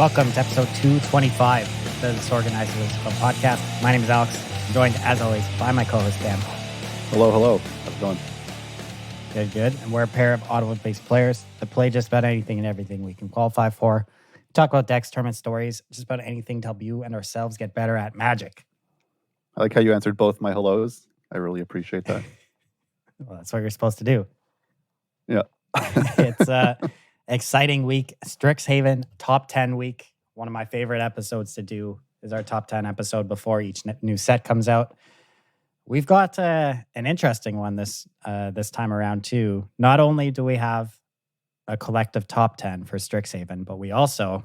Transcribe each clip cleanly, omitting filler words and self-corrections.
Welcome to episode 225 of the Disorganized Podcast. My name is Alex. I'm joined, as always, by my co-host, Dan. Hello. How's it going? Good. And we're a pair of Ottawa-based players that play just about anything and everything we can qualify for. We talk about decks, tournament stories, just about anything to help you and ourselves get better at Magic. I like how you answered both my hellos. I really appreciate that. Well, that's what you're supposed to do. Yeah. It's exciting week. Strixhaven top 10 week. One of my favorite episodes to do is our top 10 episode before each new set comes out. We've got an interesting one this time around too. Not only do we have a collective top 10 for Strixhaven, but we also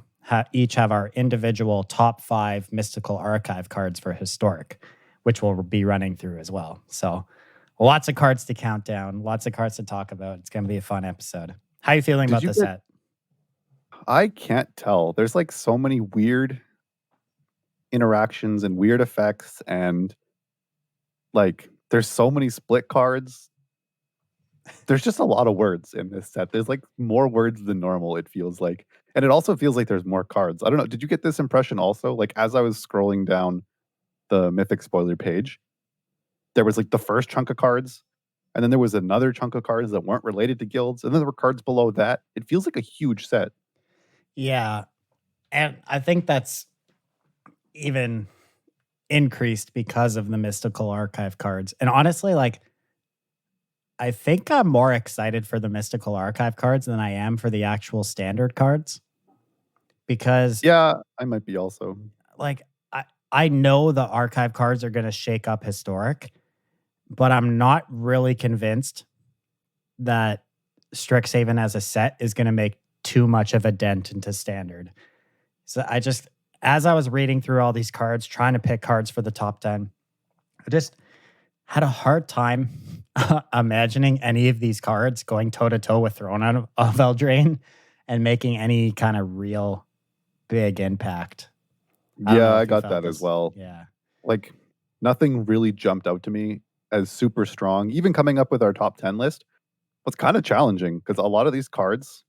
each have our individual top 5 mystical archive cards for Historic, which we'll be running through as well. So lots of cards to count down, lots of cards to talk about. It's going to be a fun episode. How are you feeling about the set? I can't tell. There's like so many weird interactions and weird effects, and like there's so many split cards. There's just a lot of words in this set. There's like more words than normal, it feels like. And it also feels like there's more cards. I don't know. Did you get this impression also? Like as I was scrolling down the Mythic spoiler page, there was like the first chunk of cards, and then there was another chunk of cards that weren't related to guilds, and then there were cards below that. It feels like a huge set. Yeah. And I think that's even increased because of the mystical archive cards. And honestly, like, I think I'm more excited for the mystical archive cards than I am for the actual standard cards. Because yeah, I might be also. Like, I know the archive cards are going to shake up Historic, but I'm not really convinced that Strixhaven as a set is going to make too much of a dent into standard. So as I was reading through all these cards, trying to pick cards for the top 10, I just had a hard time imagining any of these cards going toe-to-toe with Throne of Eldraine and making any kind of real big impact. Yeah, I got that as well. Yeah. Like, nothing really jumped out to me as super strong. Even coming up with our top 10 list was kind of challenging because a lot of these cards,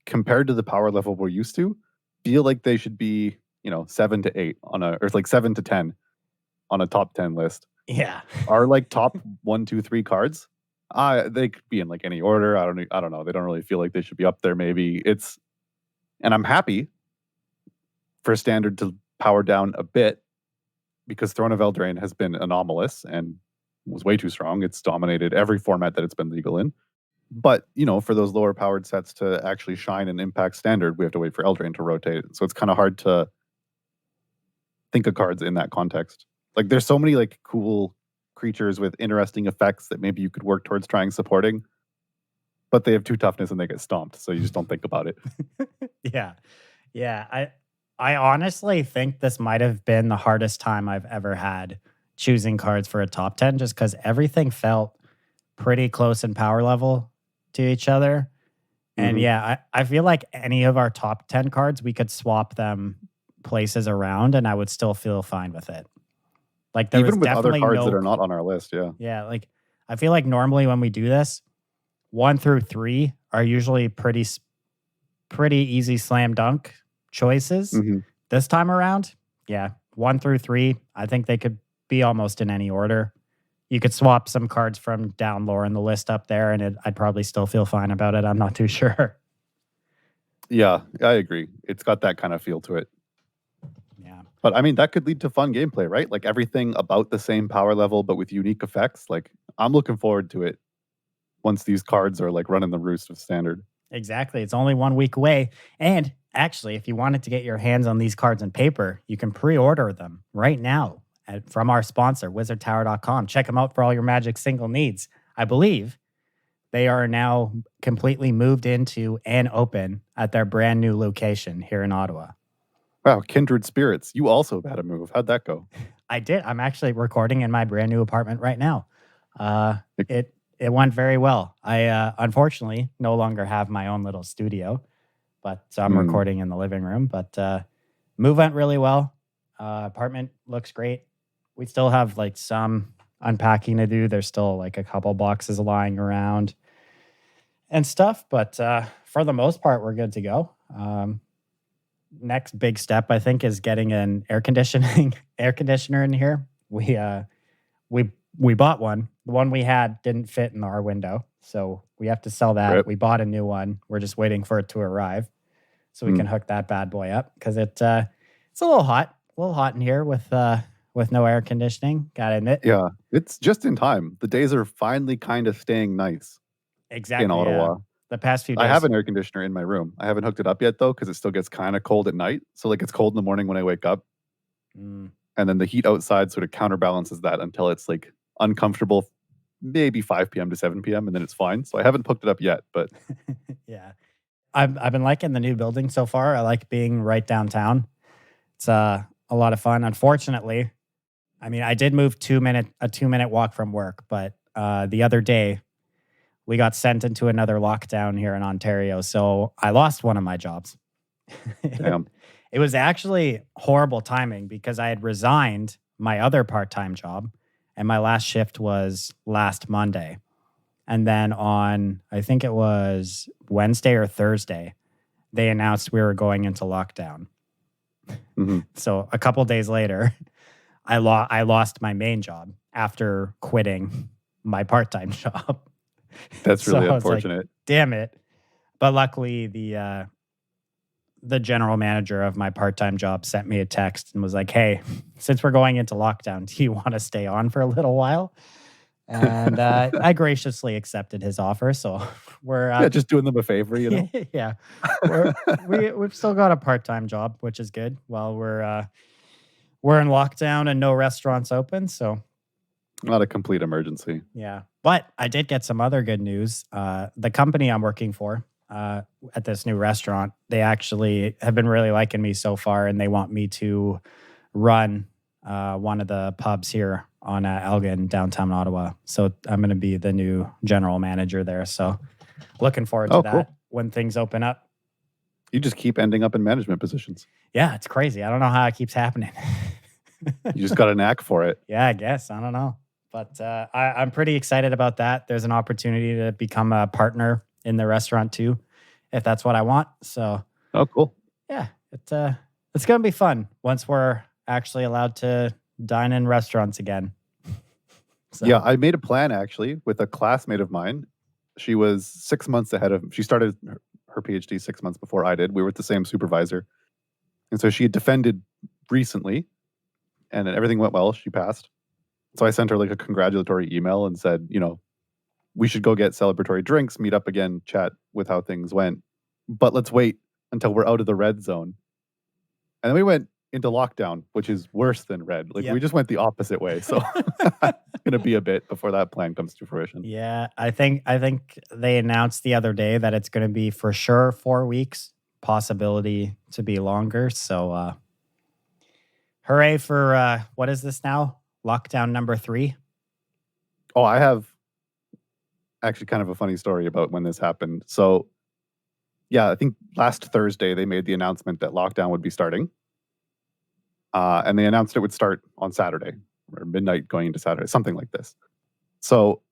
compared to the power level we're used to, feel like they should be, 7 to 8 or like 7 to 10 on a top 10 list. Yeah. Our like top 1, 2, 3 cards, they could be in like any order. I don't know. They don't really feel like they should be up there. Maybe and I'm happy for standard to power down a bit because Throne of Eldraine has been anomalous and was way too strong. It's dominated every format that it's been legal in. But, for those lower powered sets to actually shine and impact standard, we have to wait for Eldraine to rotate. So it's kind of hard to think of cards in that context. Like there's so many like cool creatures with interesting effects that maybe you could work towards trying supporting, but they have 2 toughness and they get stomped. So you just don't think about it. Yeah. I honestly think this might have been the hardest time I've ever had choosing cards for a top 10, just because everything felt pretty close in power level to each other. And yeah, I feel like any of our top 10 cards, we could swap them places around and I would still feel fine with it. Like there even was with other cards no that are not on our list, yeah. Yeah, like I feel like normally when we do this, 1 through 3 are usually pretty easy slam dunk choices. This time around, yeah, 1 through 3, I think they could be almost in any order. You could swap some cards from down lower in the list up there, and I'd probably still feel fine about it. I'm not too sure. Yeah, I agree. It's got that kind of feel to it. Yeah. But I mean, that could lead to fun gameplay, right? Like everything about the same power level, but with unique effects. Like I'm looking forward to it once these cards are like running the roost of standard. Exactly. It's only 1 week away. And actually, if you wanted to get your hands on these cards in paper, you can pre-order them right now from our sponsor, wizardtower.com. Check them out for all your Magic single needs. I believe they are now completely moved into and open at their brand new location here in Ottawa. Wow, kindred spirits. You also had a move. How'd that go? I did. I'm actually recording in my brand new apartment right now. It went very well. I unfortunately no longer have my own little studio, but so I'm recording in the living room. But move went really well. Apartment looks great. We still have like some unpacking to do. There's still like a couple boxes lying around and stuff, but for the most part, we're good to go. next big step, I think, is getting an air conditioner in here. We bought one. The one we had didn't fit in our window, so we have to sell that. Rip. We bought a new one. We're just waiting for it to arrive so we can hook that bad boy up because it's a little hot in here with no air conditioning. Gotta admit. Yeah, it's just in time. The days are finally kind of staying nice Exactly. in Ottawa. Yeah. The past few days. I have an air conditioner in my room. I haven't hooked it up yet though, because it still gets kind of cold at night. So like it's cold in the morning when I wake up, and then the heat outside sort of counterbalances that until it's like uncomfortable, maybe 5 p.m. to 7 p.m. and then it's fine. So I haven't hooked it up yet, but yeah, I've been liking the new building so far. I like being right downtown. It's a lot of fun. Unfortunately, I mean, I did move a 2-minute walk from work, but the other day we got sent into another lockdown here in Ontario. So I lost one of my jobs. damn. It was actually horrible timing because I had resigned my other part-time job and my last shift was last Monday. And then on, I think it was Wednesday or Thursday, they announced we were going into lockdown. So a couple days later, I lost my main job after quitting my part-time job. That's really I was like, unfortunate. damn it. But luckily the general manager of my part-time job sent me a text and was like, hey, since we're going into lockdown, do you want to stay on for a little while? And I graciously accepted his offer. So we're just doing them a favor, you know? yeah. We've still got a part-time job, which is good. While we're in lockdown and no restaurants open. So not a complete emergency. Yeah. But I did get some other good news. The company I'm working for at this new restaurant, they actually have been really liking me so far, and they want me to run one of the pubs here on Elgin, downtown Ottawa. So I'm going to be the new general manager there. So looking forward to that cool. when things open up. You just keep ending up in management positions. Yeah, it's crazy. I don't know how it keeps happening. You just got a knack for it. Yeah, I guess. I don't know. But I'm pretty excited about that. There's an opportunity to become a partner in the restaurant too, if that's what I want. So, oh, cool. Yeah, it's going to be fun once we're actually allowed to dine in restaurants again. So. Yeah, I made a plan actually with a classmate of mine. She was 6 months ahead of. She started her PhD 6 months before I did. We were with the same supervisor, and so she had defended recently, and everything went well. She passed. So I sent her like a congratulatory email and said, we should go get celebratory drinks, meet up again, chat with how things went. But let's wait until we're out of the red zone. And then we went into lockdown, which is worse than red. Like we just went the opposite way. So it's going to be a bit before that plan comes to fruition. Yeah, I think they announced the other day that it's going to be for sure 4 weeks, possibility to be longer. So hooray for, what is this now? Lockdown number 3. Oh, I have actually kind of a funny story about when this happened. So, yeah, I think last Thursday they made the announcement that lockdown would be starting. And they announced it would start on Saturday or midnight going into Saturday, something like this. So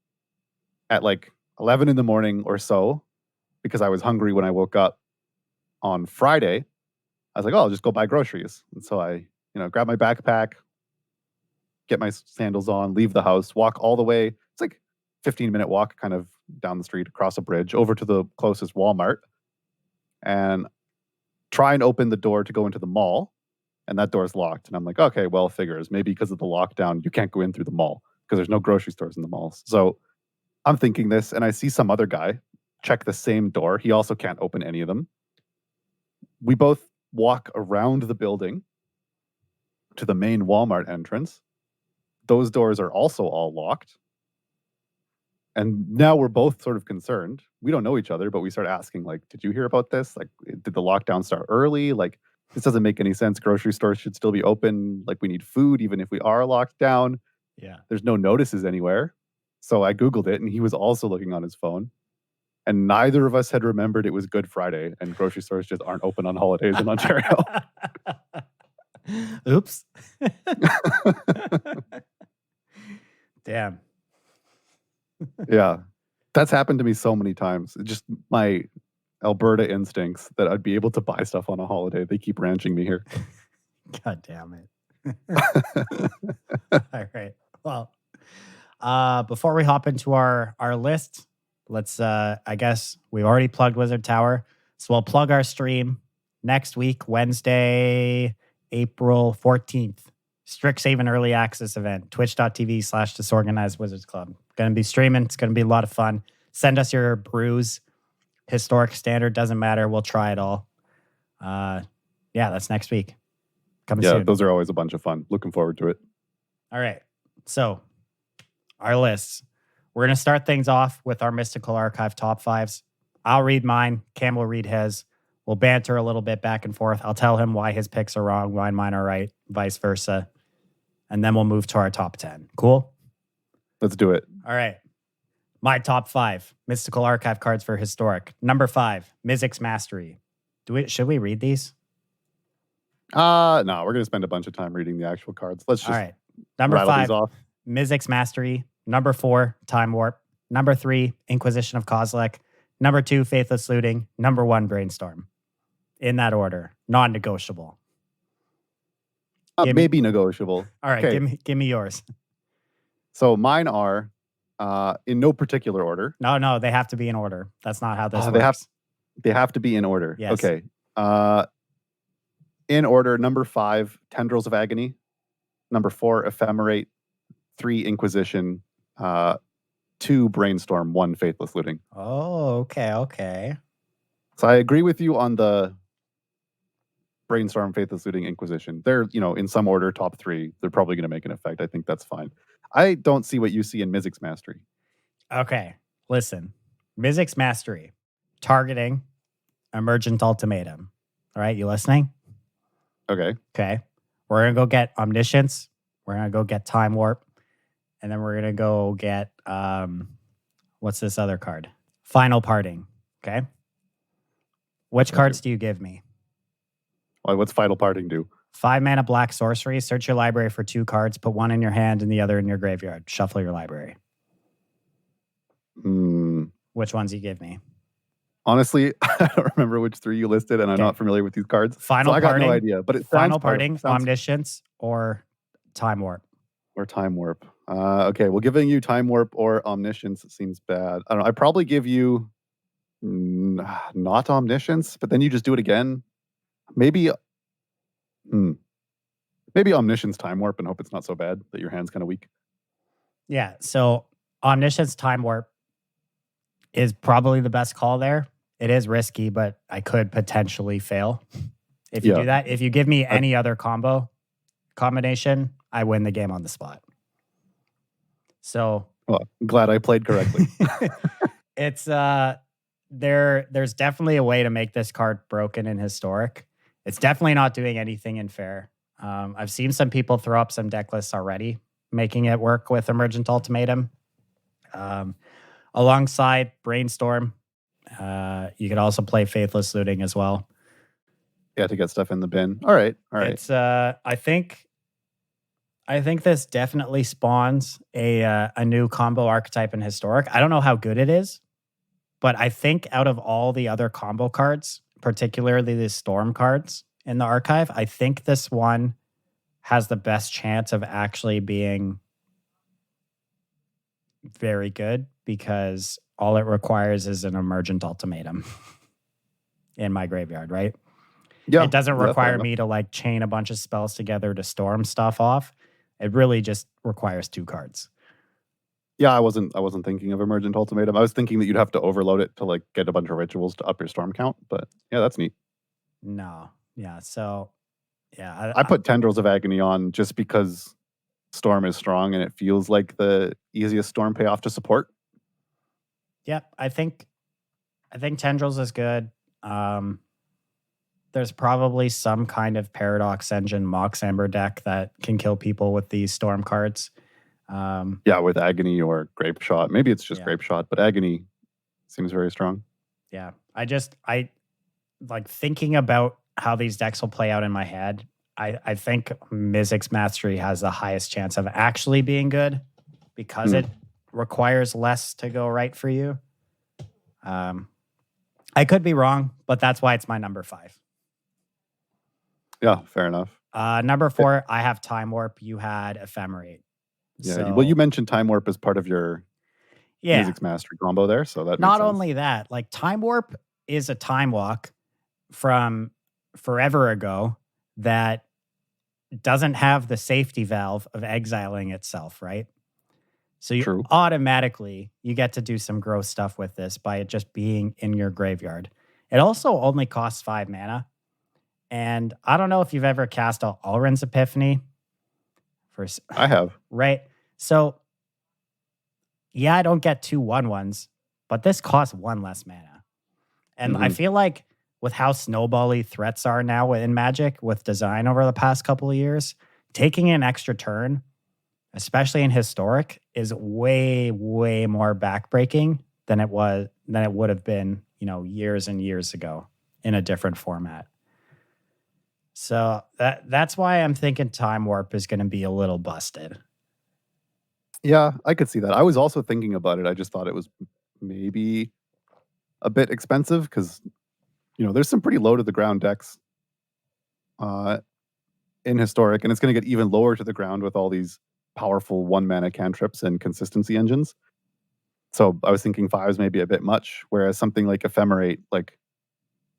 at like 11 in the morning or so, because I was hungry when I woke up on Friday, I was like, oh, I'll just go buy groceries. And so I, grab my backpack, get my sandals on, leave the house, walk all the way. It's like 15-minute walk kind of down the street, across a bridge, over to the closest Walmart, and try and open the door to go into the mall. And that door's locked. And I'm like, okay, well, figures. Maybe because of the lockdown, you can't go in through the mall because there's no grocery stores in the malls. So I'm thinking this, and I see some other guy check the same door. He also can't open any of them. We both walk around the building to the main Walmart entrance. Those doors are also all locked. And now we're both sort of concerned. We don't know each other, but we start asking, like, did you hear about this? Like, did the lockdown start early? Like, this doesn't make any sense. Grocery stores should still be open. Like, we need food, even if we are locked down. Yeah. There's no notices anywhere. So I Googled it, and he was also looking on his phone. And neither of us had remembered it was Good Friday, and grocery stores just aren't open on holidays in Ontario. Oops. Damn. Yeah. That's happened to me so many times. Just my Alberta instincts that I'd be able to buy stuff on a holiday. They keep ranching me here. God damn it. All right. Well, before we hop into our list, let's I guess we've already plugged Wizard Tower. So we'll plug our stream next week, Wednesday, April 14th. Strixhaven early access event, twitch.tv/disorganized wizards club. Going to be streaming. It's going to be a lot of fun. Send us your brews. Historic, standard, doesn't matter. We'll try it all. Yeah, that's next week. Coming soon. Those are always a bunch of fun. Looking forward to it. All right. So our lists. We're going to start things off with our Mystical Archive top fives. I'll read mine. Cam will read his. We'll banter a little bit back and forth. I'll tell him why his picks are wrong, why mine are right, vice versa. And then we'll move to our top 10. Cool? Let's do it. All right. My top 5 Mystical Archive cards for Historic. Number 5, Mizzix Mastery. Should we read these? No, we're going to spend a bunch of time reading the actual cards. Let's just All right. Number rattle 5, these off. Mizzix Mastery. Number 4, Time Warp. Number 3, Inquisition of Kozilek. Number 2, Faithless Looting. Number 1, Brainstorm. In that order. Non-negotiable. Maybe negotiable. All right. Okay. Give me yours. So mine are in no particular order. No, they have to be in order. That's not how this works. They have to be in order. Yes. Okay. In order, number 5, Tendrils of Agony. Number 4, Ephemerate. 3, Inquisition. 2, Brainstorm. 1, Faithless Looting. Oh, okay. So I agree with you on the Brainstorm, Faithless Looting, Inquisition. They're, in some order, top 3. They're probably going to make an effect. I think that's fine. I don't see what you see in Mizzix Mastery. Okay, listen. Mizzix Mastery. Targeting. Emergent Ultimatum. All right, you listening? Okay. We're going to go get Omniscience. We're going to go get Time Warp. And then we're going to go get, what's this other card? Final Parting. Okay. Which cards do you give me? Well, what's Final Parting do? 5 mana black sorcery. Search your library for 2 cards. Put 1 in your hand and the other in your graveyard. Shuffle your library. Which ones you give me? Honestly, I don't remember which 3 you listed, and I'm not familiar with these cards. Final I got Parting, no idea. But Final Parting, Omniscience, or Time Warp. Or Time Warp. Okay, well, giving you Time Warp or Omniscience seems bad. I don't know. I'd probably give you not Omniscience, but then you just do it again. Maybe Omniscience Time Warp and hope it's not so bad that your hand's kind of weak. Yeah, so Omniscience Time Warp is probably the best call there. It is risky, but I could potentially fail if you do that. If you give me any other combination, I win the game on the spot. So, well, I'm glad I played correctly. It's there's definitely a way to make this card broken in Historic. It's definitely not doing anything in Fair. I've seen some people throw up some deck lists already, making it work with Emergent Ultimatum. Alongside Brainstorm, you could also play Faithless Looting as well. Yeah, to get stuff in the bin. All right. It's I think this definitely spawns a new combo archetype in Historic. I don't know how good it is, but I think out of all the other combo cards, particularly the Storm cards in the archive, I think this one has the best chance of actually being very good because all it requires is an Emergent Ultimatum in my graveyard, right? Yeah, it doesn't require me to like chain a bunch of spells together to storm stuff off. It really just requires 2 cards. Yeah, I wasn't thinking of Emergent Ultimatum. I was thinking that you'd have to overload it to like get a bunch of rituals to up your storm count. But yeah, that's neat. No, yeah. So yeah, I put Tendrils of Agony on just because Storm is strong and it feels like the easiest Storm payoff to support. Yep, I think Tendrils is good. There's probably some kind of Paradox Engine Mox Amber deck that can kill people with these Storm cards. With Agony or Grape Shot. Maybe it's just Grape Shot, but Agony seems very strong. Yeah, I like thinking about how these decks will play out in my head. I think Mizzix Mastery has the highest chance of actually being good because it requires less to go right for you. I could be wrong, but that's why it's my number 5. Yeah, fair enough. Number 4, I have Time Warp. You had Ephemerate. Yeah. So, Well, you mentioned Time Warp as part of your Music's Mastery combo there, so that makes not sense. only that, like Time Warp is a time walk from forever ago that doesn't have the safety valve of exiling itself, right? So you True. automatically, you get to do some gross stuff with this by it just being in your graveyard. It also only costs 5 mana. And I don't know if you've ever cast Alrund's Epiphany. I have. Right? So, yeah, I don't get 2 1/1s, but this costs 1 less mana. And I feel like with how snowbally threats are now in Magic with design over the past couple of years, taking an extra turn, especially in Historic, is way, way more backbreaking than it would have been, years and years ago in a different format. So that's why I'm thinking Time Warp is going to be a little busted. Yeah, I could see that. I was also thinking about it. I just thought it was maybe a bit expensive because, there's some pretty low to the ground decks in Historic, and it's going to get even lower to the ground with all these powerful 1 mana cantrips and consistency engines. So I was thinking 5 is maybe a bit much, whereas something like Ephemerate, like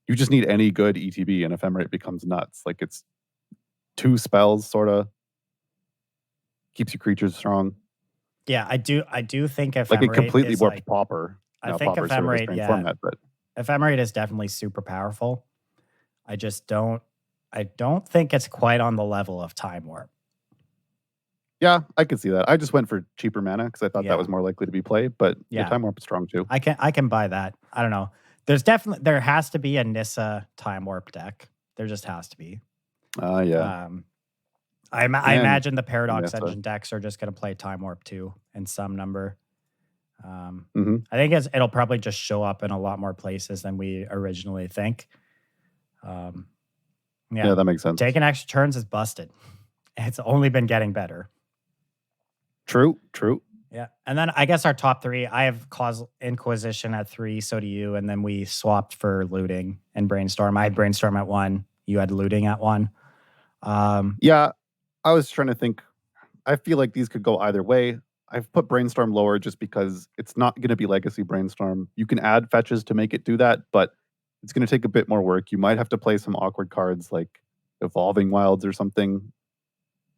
you just need any good ETB and Ephemerate becomes nuts. Like it's 2 spells, sort of keeps your creatures strong. Yeah, I do think Ephemerate Like it completely is warped Pauper. I think Pauper's sort of a Ephemerate, strange format, but Ephemerate is definitely super powerful. I don't think it's quite on the level of Time Warp. yeah, I could see that. I just went for cheaper mana because I thought that was more likely to be played, but Time Warp is strong too. I can buy that. I don't know. There has to be a Nissa Time Warp deck. There just has to be. Yeah. I imagine the Paradox Engine decks are just going to play Time Warp too in some number. I think it'll probably just show up in a lot more places than we originally think. Yeah, that makes sense. Taking extra turns is busted. It's only been getting better. True. Yeah. And then I guess our top 3, I have Cause Inquisition at 3, so do you. And then we swapped for Looting and Brainstorm. I had Brainstorm at 1. You had Looting at 1. Yeah, I was trying to think. I feel like these could go either way. I've put Brainstorm lower just because it's not going to be Legacy Brainstorm. You can add fetches to make it do that, but it's going to take a bit more work. You might have to play some awkward cards like Evolving Wilds or something.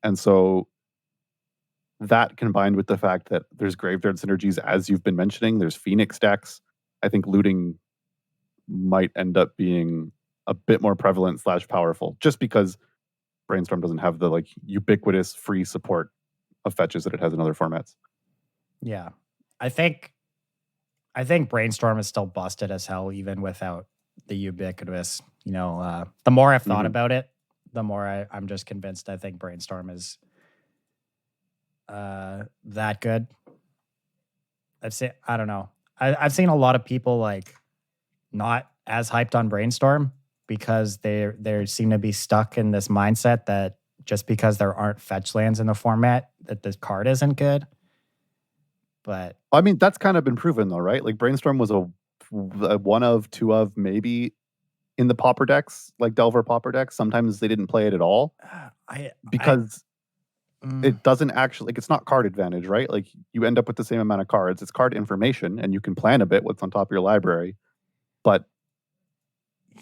And so that combined with the fact that there's graveyard synergies, as you've been mentioning, there's Phoenix decks, I think Looting might end up being a bit more prevalent / powerful just because Brainstorm doesn't have the like ubiquitous free support of fetches that it has in other formats. Yeah. I think Brainstorm is still busted as hell even without the ubiquitous, the more I've thought about it, the more I'm just convinced I think Brainstorm is that good. I don't know. I've seen a lot of people like not as hyped on Brainstorm because they seem to be stuck in this mindset that just because there aren't fetch lands in the format that this card isn't good. But I mean, that's kind of been proven though, right? Like Brainstorm was a 1 of 2 of maybe in the Pauper decks, like Delver Pauper decks. Sometimes they didn't play it at all because it doesn't actually, like, it's not card advantage, right? Like you end up with the same amount of cards. It's card information and you can plan a bit what's on top of your library. But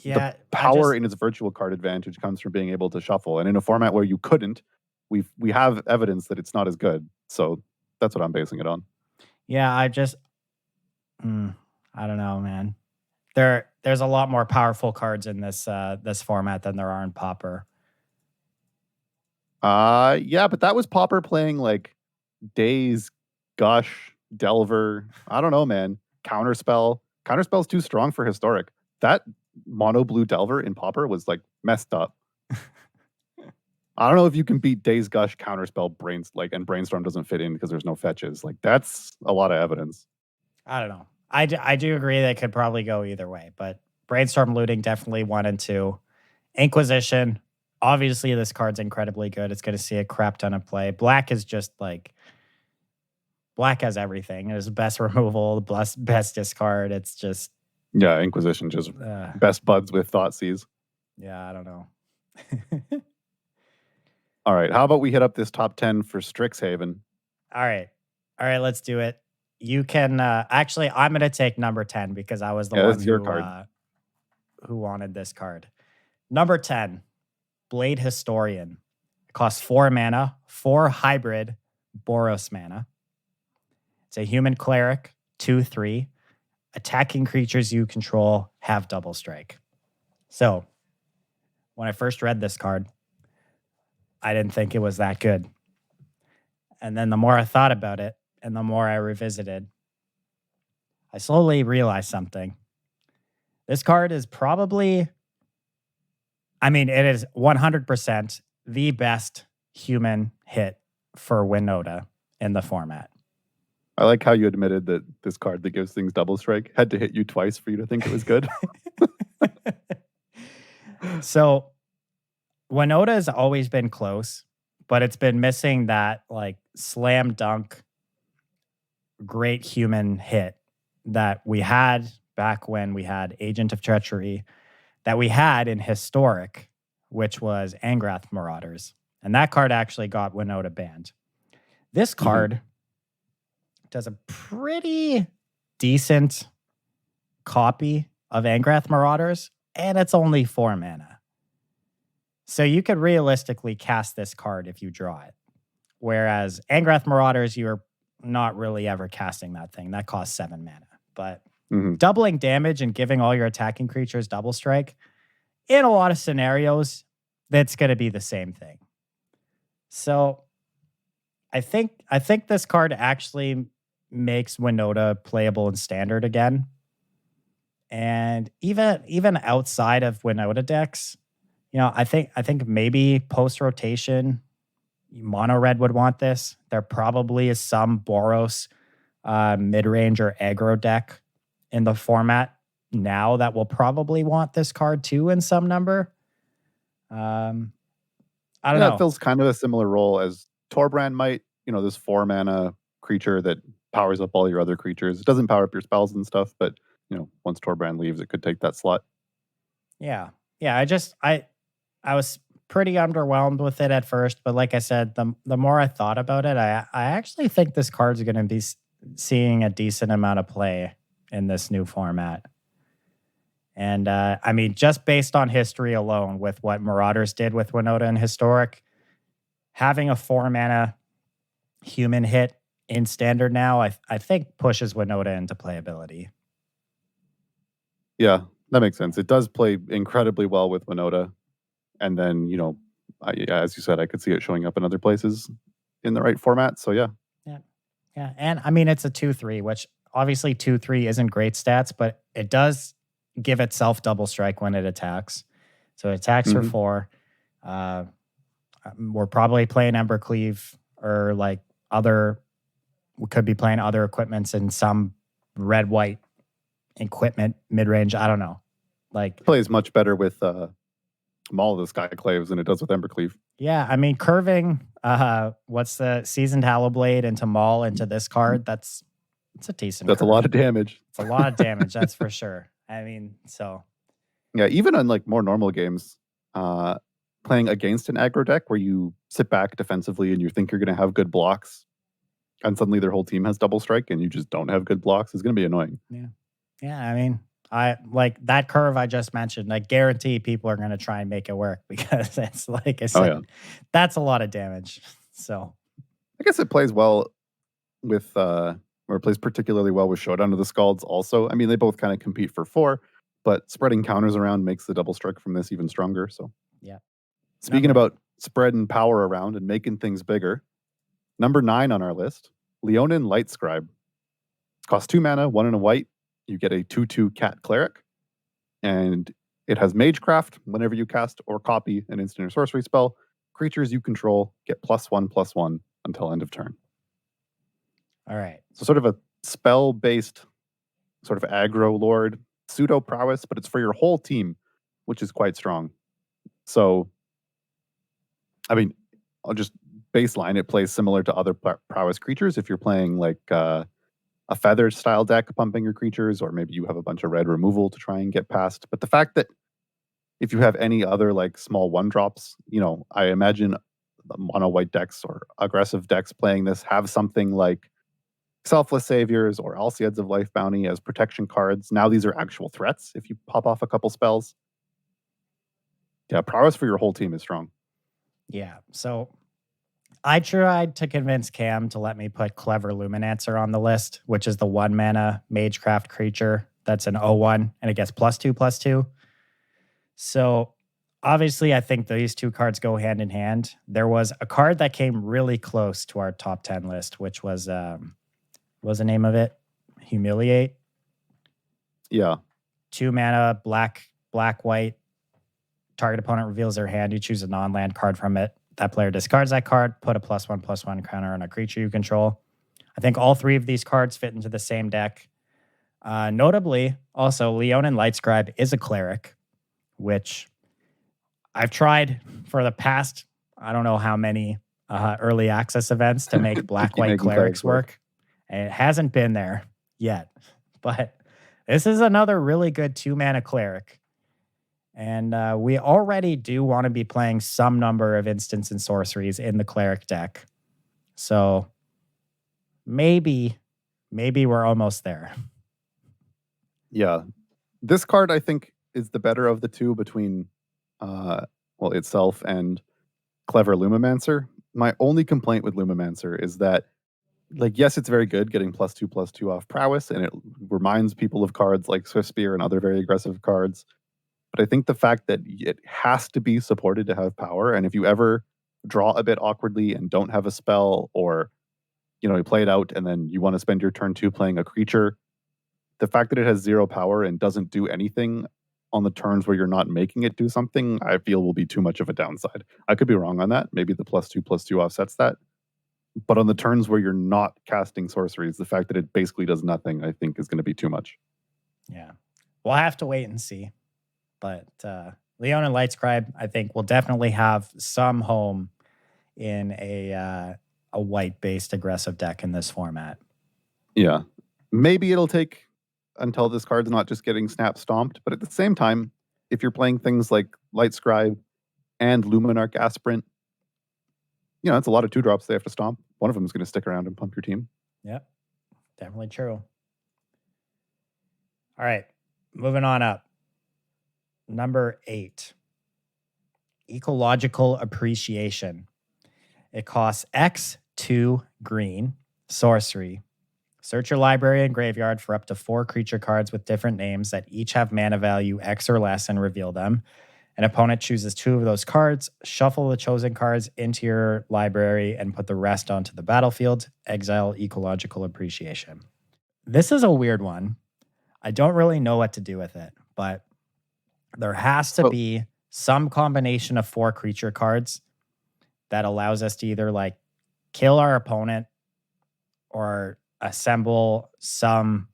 the power in its virtual card advantage comes from being able to shuffle. And in a format where you couldn't, we have evidence that it's not as good. So that's what I'm basing it on. Yeah, I don't know, man. There's a lot more powerful cards in this format than there are in Pauper. Yeah, but that was Pauper playing like Daze, Gush, Delver. I don't know, man. Counterspell. Counterspell's too strong for Historic. That mono blue Delver in Pauper was like messed up. I don't know if you can beat Daze, Gush, Counterspell, and Brainstorm doesn't fit in because there's no fetches. Like that's a lot of evidence. I don't know. I do agree that it could probably go either way, but Brainstorm, Looting definitely 1 and 2. Inquisition, obviously this card's incredibly good. It's going to see a crap ton of play. Black is just like, Black has everything. It's best removal, best discard. It's just Yeah, Inquisition just best buds with Thoughtseize. Yeah, I don't know. All right, how about we hit up this top 10 for Strixhaven? All right, let's do it. You can actually, I'm going to take number 10 because I was the one who wanted this card. Number 10, Blade Historian. It costs 4 mana, 4 hybrid Boros mana. It's a human cleric, 2/3. Attacking creatures you control have double strike. So, when I first read this card, I didn't think it was that good. And then the more I thought about it and the more I revisited, I slowly realized something. This card is probably, it is 100% the best human hit for Winota in the format. I like how you admitted that this card that gives things double strike had to hit you twice for you to think it was good. So, Winota has always been close, but it's been missing that like slam dunk great human hit that we had back when we had Agent of Treachery, that we had in Historic, which was Angrath Marauders. And that card actually got Winota banned. This card does a pretty decent copy of Angrath Marauders, and it's only 4 mana. So you could realistically cast this card if you draw it. Whereas Angrath Marauders, you're not really ever casting that thing. That costs 7 mana. But doubling damage and giving all your attacking creatures double strike, in a lot of scenarios, that's going to be the same thing. So I think this card actually makes Winota playable in Standard again. And even outside of Winota decks, I think maybe post-rotation, Mono Red would want this. There probably is some Boros mid-range or aggro deck in the format now that will probably want this card too in some number. I don't know. It fills kind of a similar role as Torbrand might. This 4 mana creature that powers up all your other creatures. It doesn't power up your spells and stuff, but once Torbrand leaves, it could take that slot. Yeah. I was pretty underwhelmed with it at first, but like I said, the more I thought about it, I actually think this card's going to be seeing a decent amount of play in this new format. And just based on history alone with what Marauders did with Winota and Historic, having a 4 mana human hit in Standard now, I think pushes Winota into playability. Yeah, that makes sense. It does play incredibly well with Winota. And then, as you said, I could see it showing up in other places in the right format. So, yeah. Yeah. And it's a 2/3, which obviously 2/3 isn't great stats, but it does give itself double strike when it attacks. So it attacks for 4. We're probably playing Embercleave or we could be playing other equipments in some red-white equipment mid-range. I don't know. Plays much better with Maul of the Skyclaves than it does with Embercleave. Yeah, curving what's the Seasoned Hallowblade into Maul into this card, it's a decent That's curve. A lot of damage. It's a lot of damage, that's for sure. So. Yeah, even on more normal games, playing against an aggro deck where you sit back defensively and you think you're going to have good blocks, and suddenly their whole team has double strike and you just don't have good blocks, is going to be annoying. Yeah, I like that curve I just mentioned. I guarantee people are going to try and make it work because it's like I said, that's a lot of damage. So I guess it plays well with, or it plays particularly well with Showdown of the Scalds also. They both kind of compete for 4, but spreading counters around makes the double strike from this even stronger. So yeah. Speaking about spreading power around and making things bigger, number 9 on our list, Leonin Lightscribe. Costs 2 mana, 1 and a white. You get a 2/2 cat cleric, and it has Magecraft. Whenever you cast or copy an instant or sorcery spell, creatures you control get +1/+1 until end of turn. All right. So sort of a spell-based sort of aggro lord, pseudo prowess, but it's for your whole team, which is quite strong. So, I'll just baseline. It plays similar to other prowess creatures. If you're playing a feathered style deck pumping your creatures, or maybe you have a bunch of red removal to try and get past. But the fact that if you have any other like small 1-drops, I imagine mono white decks or aggressive decks playing this have something like Selfless Saviors or Alcides of Life Bounty as protection cards. Now these are actual threats if you pop off a couple spells. Yeah, prowess for your whole team is strong. Yeah, so I tried to convince Cam to let me put Clever Luminancer on the list, which is the 1-mana Magecraft creature that's an 0/1, and it gets +2/+2. So obviously, I think these two cards go hand in hand. There was a card that came really close to our top 10 list, which was, what was the name of it? Humiliate. Yeah. 2-mana, black, white. Target opponent reveals their hand. You choose a non-land card from it. That player discards that card, put a +1/+1 counter on a creature you control. I think all three of these cards fit into the same deck. Notably, also, Leonin Lightscribe is a cleric, which I've tried for the past, I don't know how many early access events to make black-white clerics work. And it hasn't been there yet. But this is another really good 2-mana cleric. And we already do want to be playing some number of instants and sorceries in the cleric deck. So maybe we're almost there. Yeah. This card, I think, is the better of the two between itself and Clever Lumimancer. My only complaint with Lumimancer is that, yes, it's very good getting +2/+2 off prowess, and it reminds people of cards like Swift Spear and other very aggressive cards. But I think the fact that it has to be supported to have power, and if you ever draw a bit awkwardly and don't have a spell, or you play it out and then you want to spend your turn 2 playing a creature, the fact that it has 0 power and doesn't do anything on the turns where you're not making it do something, I feel will be too much of a downside. I could be wrong on that. Maybe the +2/+2 offsets that. But on the turns where you're not casting sorceries, the fact that it basically does nothing, I think, is going to be too much. Yeah. We'll have to wait and see. But Leonin Lightscribe, I think, will definitely have some home in a white-based aggressive deck in this format. Yeah. Maybe it'll take until this card's not just getting snap stomped, but at the same time, if you're playing things like Lightscribe and Luminarch Aspirant, it's a lot of 2-drops they have to stomp. One of them is going to stick around and pump your team. Yep, definitely true. All right, moving on up. Number 8, Ecological Appreciation. It costs X 2 green, sorcery. Search your library and graveyard for up to 4 creature cards with different names that each have mana value X or less and reveal them. An opponent chooses 2 of those cards, shuffle the chosen cards into your library, and put the rest onto the battlefield. Exile Ecological Appreciation. This is a weird one. I don't really know what to do with it, but there has to be some combination of 4 creature cards that allows us to either kill our opponent or assemble some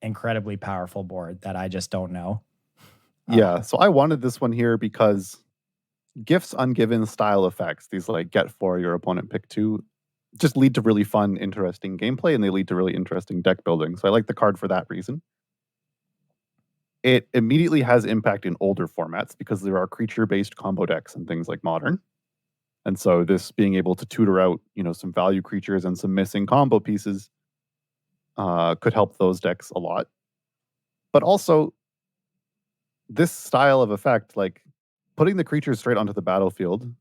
incredibly powerful board that I just don't know. Yeah, so I wanted this one here because gifts ungiven style effects, these get 4, your opponent pick 2, just lead to really fun, interesting gameplay, and they lead to really interesting deck building. So I like the card for that reason. It immediately has impact in older formats because there are creature-based combo decks and things like Modern. And so this being able to tutor out, some value creatures and some missing combo pieces could help those decks a lot. But also, this style of effect, putting the creatures straight onto the battlefield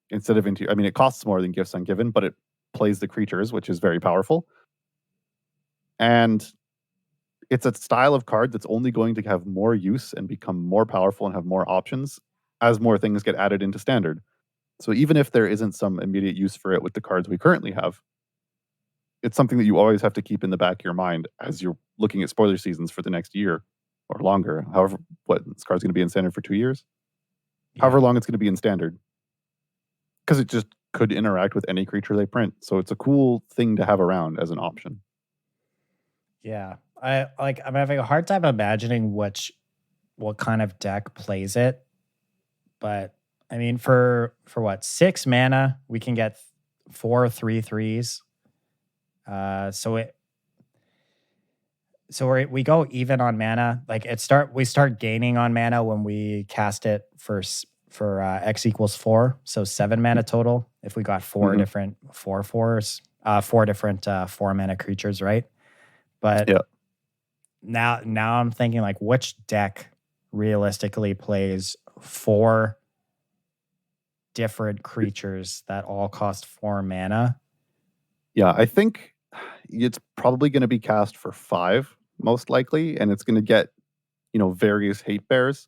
instead of into, it costs more than gifts ungiven, but it plays the creatures, which is very powerful. And it's a style of card that's only going to have more use and become more powerful and have more options as more things get added into standard. So even if there isn't some immediate use for it with the cards we currently have, it's something that you always have to keep in the back of your mind as you're looking at spoiler seasons for the next year or longer. However, this card's going to be in standard for 2 years? Yeah. However long it's going to be in standard. Because it just could interact with any creature they print. So it's a cool thing to have around as an option. Yeah. I'm having a hard time imagining what kind of deck plays it. But for what, 6 mana, we can get 4 3/3s. So So we go even on mana. Like we start gaining on mana when we cast it for X equals 4, so 7 mana total. If we got four different 4/4s, 4 different 4 mana creatures, right? But Yeah. now I'm thinking like, which deck realistically plays 4 different creatures that all cost 4 mana? Yeah, I think it's probably going to be cast for 5, most likely, and it's going to get, various hate bears.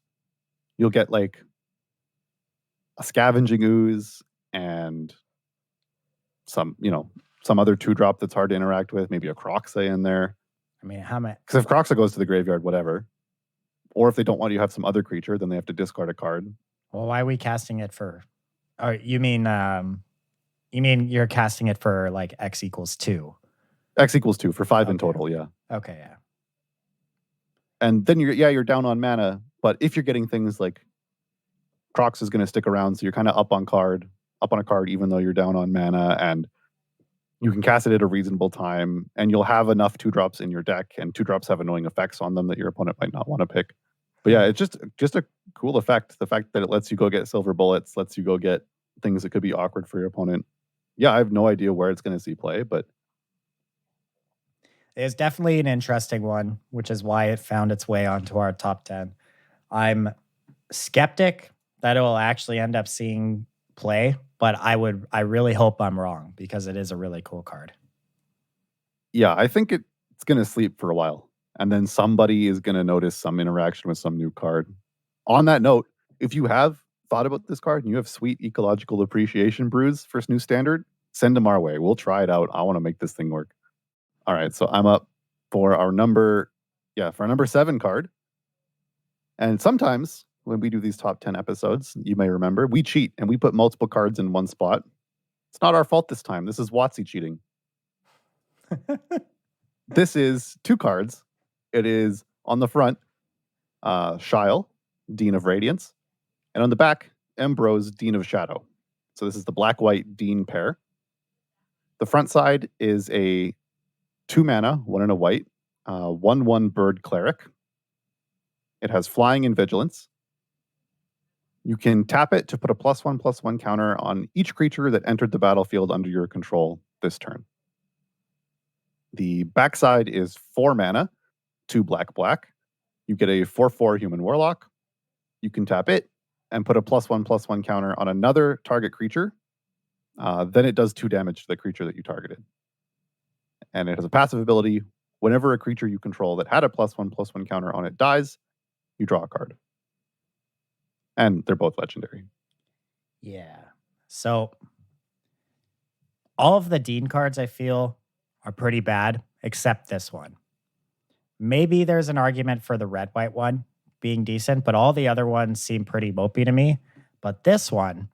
You'll get like a Scavenging Ooze and some other 2-drop that's hard to interact with, maybe a Croxa in there. I mean, how many? Because if Croxa goes to the graveyard, whatever. Or if they don't want you to have some other creature, then they have to discard a card. Well, why are we casting it for? Oh, you mean you're casting it for like X equals 2? X equals 2 for 5 in Okay. total, yeah. Okay, yeah. And then you're down on mana, but if you're getting things like Crocs is going to stick around, so you're kind of up on a card, even though you're down on mana, and you can cast it at a reasonable time, and you'll have enough 2-drops in your deck, and 2-drops have annoying effects on them that your opponent might not want to pick. But yeah, it's just a cool effect. The fact that it lets you go get silver bullets, lets you go get things that could be awkward for your opponent. Yeah, I have no idea where it's going to see play, but it's definitely an interesting one, which is why it found its way onto our top 10. I'm skeptic that it will actually end up seeing play, but I really hope I'm wrong because it is a really cool card. Yeah, I think it's going to sleep for a while, and then somebody is going to notice some interaction with some new card. On that note, if you have thought about this card and you have sweet ecological appreciation brews for new standard, send them our way. We'll try it out. I want to make this thing work. All right, so I'm up for our number 7 card. And sometimes when we do these top 10 episodes, you may remember, we cheat and we put multiple cards in one spot. It's not our fault this time. This is WotC cheating. This is 2 cards. It is on the front, Shyle, Dean of Radiance, and on the back, Embrose, Dean of Shadow. So this is the black-white Dean pair. The front side is a 2 mana, 1 and a white, 1/1 bird cleric. It has flying and vigilance. You can tap it to put a +1/+1 counter on each creature that entered the battlefield under your control this turn. The backside is 4 mana, 2 black. You get a 4/4 human warlock. You can tap it and put a +1/+1 counter on another target creature. Then it does 2 damage to the creature that you targeted. And it has a passive ability. Whenever a creature you control that had a +1/+1 counter on it dies, you draw a card. And they're both legendary. Yeah. So all of the Dean cards I feel are pretty bad, except this one. Maybe there's an argument for the red-white one being decent, but all the other ones seem pretty mopey to me. But this one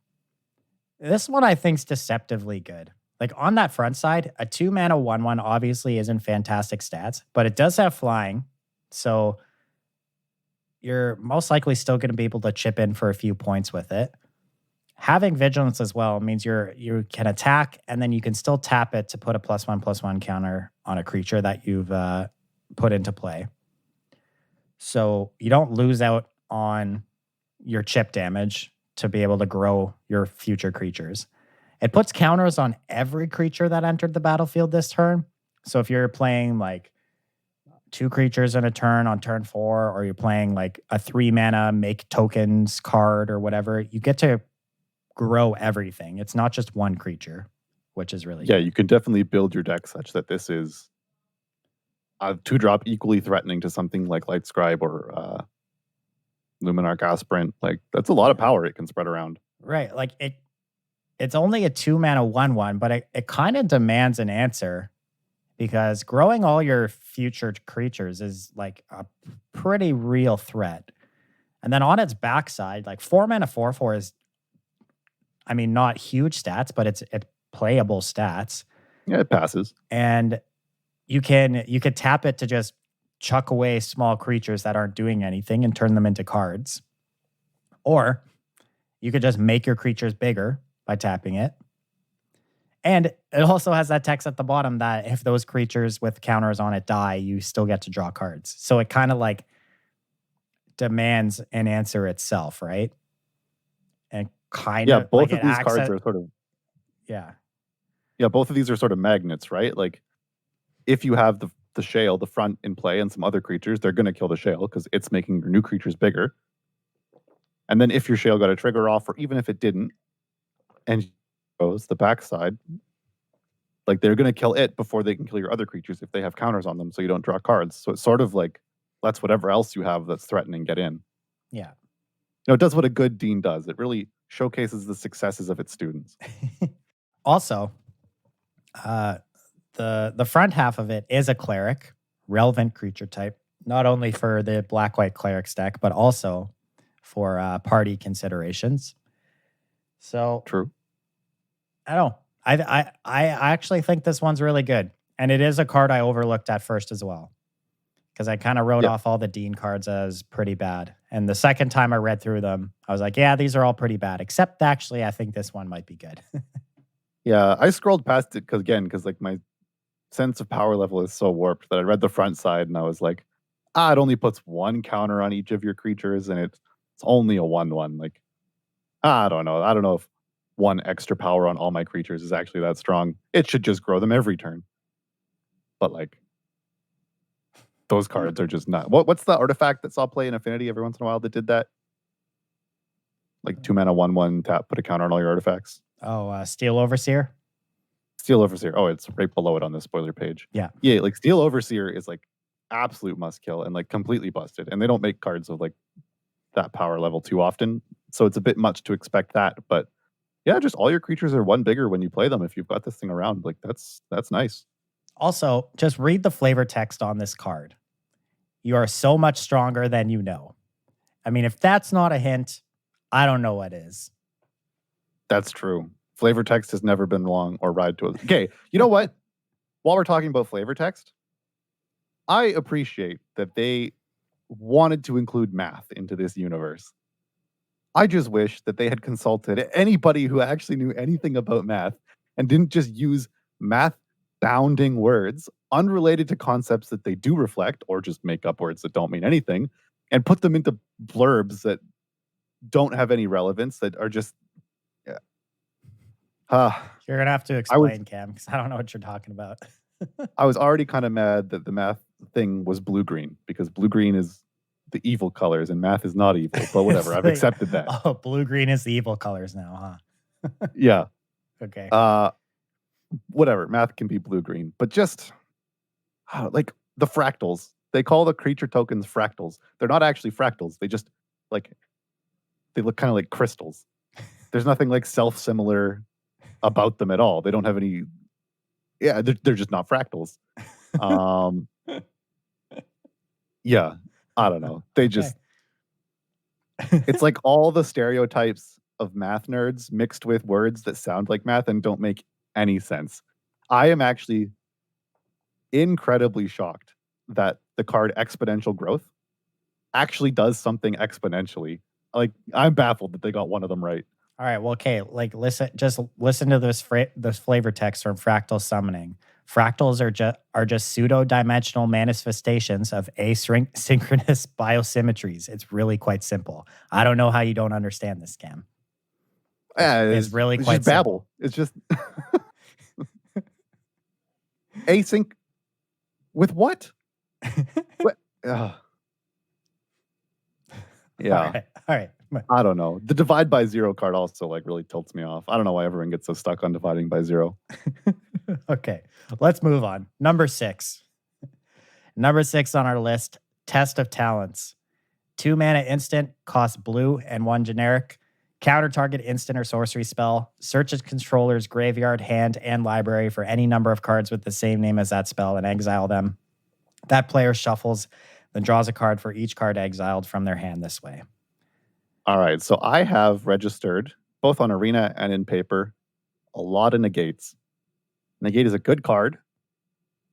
I think's deceptively good. Like on that front side, a 2 mana 1/1 obviously isn't fantastic stats, but it does have flying. So you're most likely still going to be able to chip in for a few points with it. Having vigilance as well means you can attack, and then you can still tap it to put a +1/+1 counter on a creature that you've put into play. So you don't lose out on your chip damage to be able to grow your future creatures. It puts counters on every creature that entered the battlefield this turn. So if you're playing like 2 creatures in a turn on turn 4, or you're playing like a 3 mana make tokens card or whatever, you get to grow everything. It's not just one creature, which is really good. You can definitely build your deck such that this is a 2-drop equally threatening to something like Lightscribe or Luminarch Aspirant. Like that's a lot of power it can spread around. Right. Like it's only a 2 mana 1/1, but it kind of demands an answer, because growing all your future creatures is like a pretty real threat. And then on its backside, like 4 mana 4/4 is, I mean, not huge stats, but it's playable stats. Yeah, it passes. And you could tap it to just chuck away small creatures that aren't doing anything and turn them into cards. Or you could just make your creatures bigger by tapping it. And it also has that text at the bottom that if those creatures with counters on it die, you still get to draw cards. So it kind of like demands an answer itself, right? And kind Yeah, of both like of it these acts cards at, are sort of yeah. both of these are sort of magnets, right? Like if you have the shale, the front in play, and some other creatures, they're going to kill the shale because it's making your new creatures bigger. And then if your shale got a trigger off, or even if it didn't, and goes the backside, like they're going to kill it before they can kill your other creatures if they have counters on them, so you don't draw cards. So it's sort of like lets whatever else you have that's threatening get in. Yeah. It does what a good dean does. It really showcases the successes of its students. Also, the front half of it is a cleric, relevant creature type, not only for the black-white clerics deck, but also for party considerations. So True. I don't know. I actually think this one's really good. And it is a card I overlooked at first as well. Because I kind of wrote off all the Dean cards as pretty bad. And the second time I read through them, I was like, yeah, these are all pretty bad. Except actually, I think this one might be good. Yeah, I scrolled past it because like my sense of power level is so warped that I read the front side and I was like, it only puts one counter on each of your creatures and it's only a 1/1. Like, I don't know. I don't know if one extra power on all my creatures is actually that strong. It should just grow them every turn. But like, those cards are just not. What's the artifact that saw play in Affinity every once in a while that did that? Like 2 mana, 1/1 tap, put a counter on all your artifacts. Oh, Steel Overseer? Steel Overseer. Oh, it's right below it on the spoiler page. Yeah. Yeah, like Steel Overseer is like absolute must kill and like completely busted. And they don't make cards of like that power level too often. So it's a bit much to expect that. But yeah, just all your creatures are one bigger when you play them if you've got this thing around. Like that's nice. Also, just read the flavor text on this card. You are so much stronger than you know. I mean, if that's not a hint, I don't know what is. That's true. Flavor text has never been wrong or right to it. Okay, you know what? While we're talking about flavor text, I appreciate that they wanted to include math into this universe. I just wish that they had consulted anybody who actually knew anything about math and didn't just use math-sounding words unrelated to concepts that they do reflect or just make up words that don't mean anything and put them into blurbs that don't have any relevance, that are just You're going to have to explain, Cam, because I don't know what you're talking about. I was already kind of mad that the math thing was blue-green because blue-green is the evil colors and math is not evil, but whatever. I've accepted that. Oh, blue-green is the evil colors now, huh? Yeah. Okay. Whatever. Math can be blue-green, but just like the fractals. They call the creature tokens fractals. They're not actually fractals. They just like, they look kind of like crystals. There's nothing like self-similar about them at all. They don't have any. Yeah, they're just not fractals. Yeah, I don't know. They just. It's like all the stereotypes of math nerds mixed with words that sound like math and don't make any sense. I am actually incredibly shocked that the card Exponential Growth actually does something exponentially. Like, I'm baffled that they got one of them right. All right. Well, okay. Like, listen to this flavor text from Fractal Summoning. Fractals are just pseudo-dimensional manifestations of asynchronous biosymmetries. It's really quite simple. I don't know how you don't understand this, Cam. It's really quite just babble. simple. It's just async with what? What? Yeah. All right. I don't know. The divide by zero card also like really tilts me off. I don't know why everyone gets so stuck on dividing by zero. Okay, let's move on. Number 6. Number 6 on our list, Test of Talents. 2 mana instant, costs blue and 1 generic. Counter target instant or sorcery spell. Search its controller's graveyard, hand, and library for any number of cards with the same name as that spell and exile them. That player shuffles, then draws a card for each card exiled from their hand this way. All right, so I have registered, both on Arena and in paper, a lot of negates. Negate is a good card,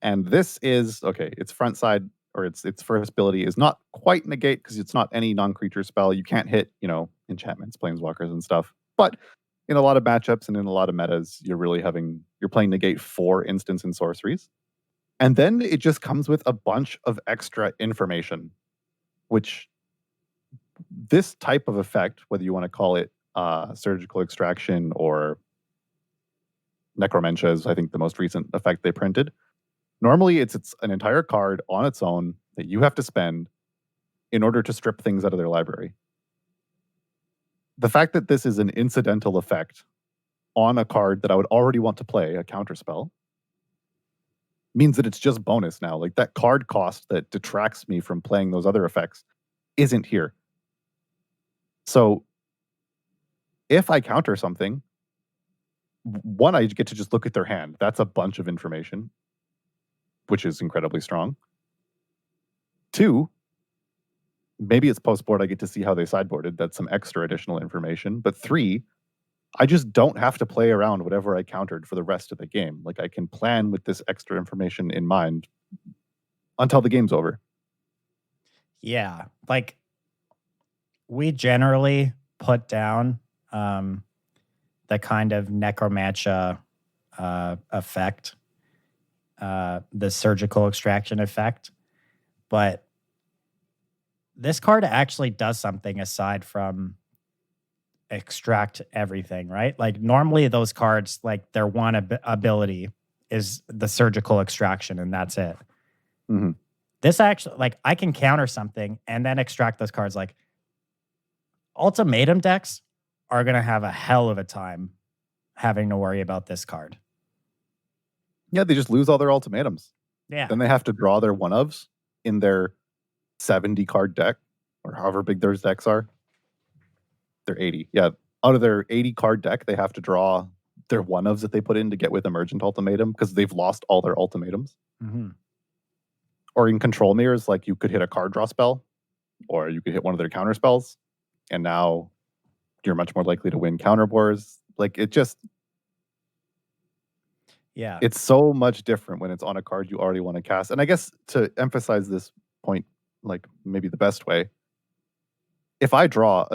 and this is, okay, its front side, or its first ability is not quite negate, because it's not any non-creature spell. You can't hit, enchantments, planeswalkers, and stuff. But in a lot of matchups and in a lot of metas, you're playing negate 4 instants and sorceries. And then it just comes with a bunch of extra information, which this type of effect, whether you want to call it surgical extraction or necromentia is, I think, the most recent effect they printed. Normally, it's an entire card on its own that you have to spend in order to strip things out of their library. The fact that this is an incidental effect on a card that I would already want to play, a counterspell, means that it's just bonus now. Like, that card cost that detracts me from playing those other effects isn't here. So if I counter something, one, I get to just look at their hand. That's a bunch of information, which is incredibly strong. 2, maybe it's post-board, I get to see how they sideboarded. That's some extra additional information. But 3, I just don't have to play around whatever I countered for the rest of the game. Like, I can plan with this extra information in mind until the game's over. Yeah. Like, we generally put down the kind of necromantia effect, the surgical extraction effect. But this card actually does something aside from extract everything, right? Like, normally those cards, like, their one ability is the surgical extraction, and that's it. Mm-hmm. This actually, like, I can counter something and then extract those cards. Like, ultimatum decks are going to have a hell of a time having to worry about this card. Yeah, they just lose all their ultimatums. Yeah. Then they have to draw their one-ofs in their 70-card deck, or however big their decks are. They're 80. Yeah, out of their 80-card deck, they have to draw their one-ofs that they put in to get with Emergent Ultimatum because they've lost all their ultimatums. Mm-hmm. Or in control mirrors, like, you could hit a card draw spell, or you could hit one of their counter spells, and now you're much more likely to win counter wars. Like, it just... Yeah. It's so much different when it's on a card you already want to cast. And I guess to emphasize this point, like, maybe the best way, if I board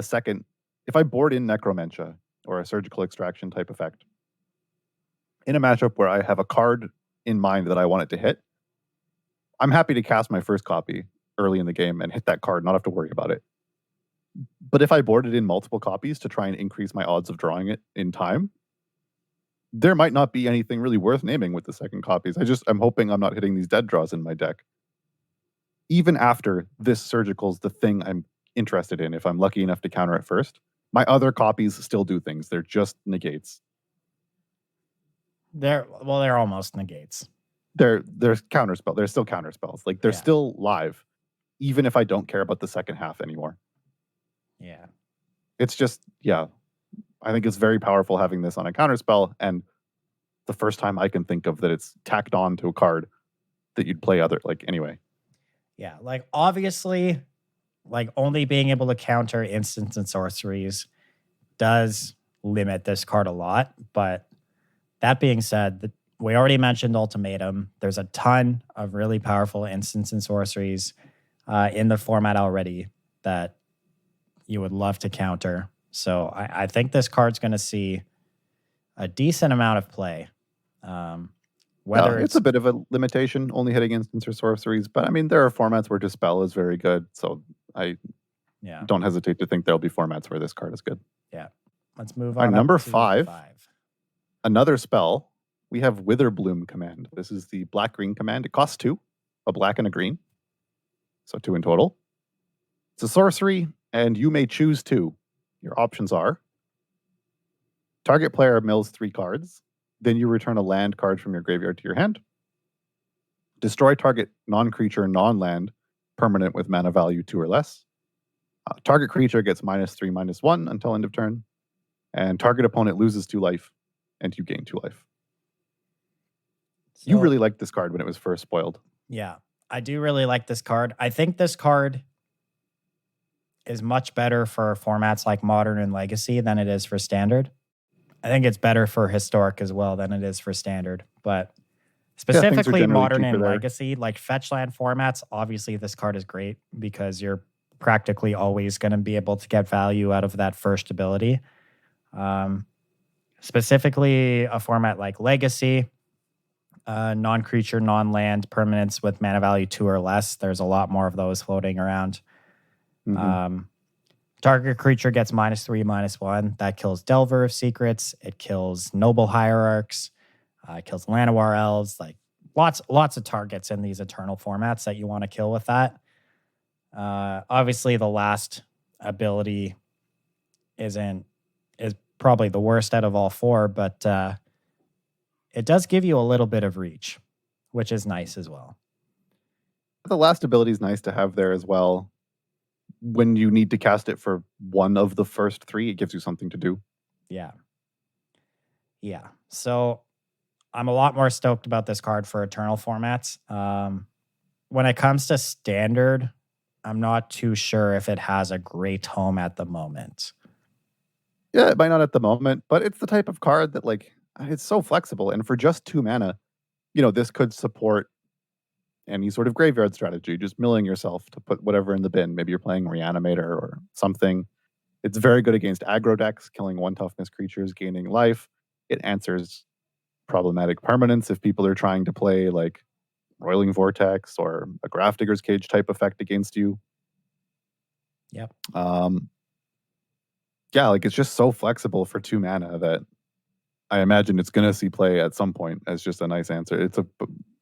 in Necromentia or a surgical extraction type effect in a matchup where I have a card in mind that I want it to hit, I'm happy to cast my first copy early in the game and hit that card, not have to worry about it. But if I board it in multiple copies to try and increase my odds of drawing it in time, there might not be anything really worth naming with the second copies. I'm hoping I'm not hitting these dead draws in my deck. Even after this surgical's the thing I'm interested in, if I'm lucky enough to counter it first, my other copies still do things. They're just negates. They're almost negates. They're counterspell. They're still counterspells. Like, they're still live, even if I don't care about the second half anymore. Yeah. It's just, yeah. I think it's very powerful having this on a counterspell, and the first time I can think of that it's tacked on to a card that you'd play anyway. Yeah, like, obviously, like, only being able to counter instants and sorceries does limit this card a lot. But that being said, we already mentioned ultimatum. There's a ton of really powerful instants and sorceries in the format already that you would love to counter. So I think this card's going to see a decent amount of play. Whether it's a bit of a limitation, only hitting instants or sorceries, but I mean, there are formats where Dispel is very good, so I don't hesitate to think there'll be formats where this card is good. Yeah. Let's move on. Our number 5, another spell. We have Witherbloom command. This is the black-green command. It costs 2, a black and a green, so 2 in total. It's a sorcery, and you may choose 2. Your options are: target player mills 3 cards, then you return a land card from your graveyard to your hand. Destroy target non-creature, non-land permanent with mana value 2 or less. Target creature gets -3/-1 until end of turn. And target opponent loses 2 life, and you gain 2 life. So, you really liked this card when it was first spoiled. Yeah, I do really like this card. I think this card is much better for formats like Modern and Legacy than it is for Standard. I think it's better for Historic as well than it is for Standard. But specifically Modern and Legacy, like fetchland formats, obviously this card is great because you're practically always going to be able to get value out of that first ability. specifically a format like Legacy, non-creature, non-land permanents with mana value 2 or less. There's a lot more of those floating around. Target creature gets -3/-1. That kills Delver of Secrets. It kills Noble Hierarchs. It kills Llanowar Elves. Like lots of targets in these Eternal formats that you want to kill with that. Obviously, the last ability is probably the worst out of all four, but it does give you a little bit of reach, which is nice as well. The last ability is nice to have there as well. When you need to cast it for one of the first three, it gives you something to do. Yeah. So I'm a lot more stoked about this card for Eternal formats. When it comes to Standard, I'm not too sure if it has a great home at the moment. Yeah, it might not at the moment, but it's the type of card that, like, it's so flexible. And for just 2 mana, this could support any sort of graveyard strategy, just milling yourself to put whatever in the bin. Maybe you're playing Reanimator or something. It's very good against aggro decks, killing 1 toughness creatures, gaining life. It answers problematic permanents if people are trying to play like Roiling Vortex or a Grafdigger's Cage type effect against you. Yep. Yeah, like it's just so flexible for 2 mana that I imagine it's going to see play at some point as just a nice answer.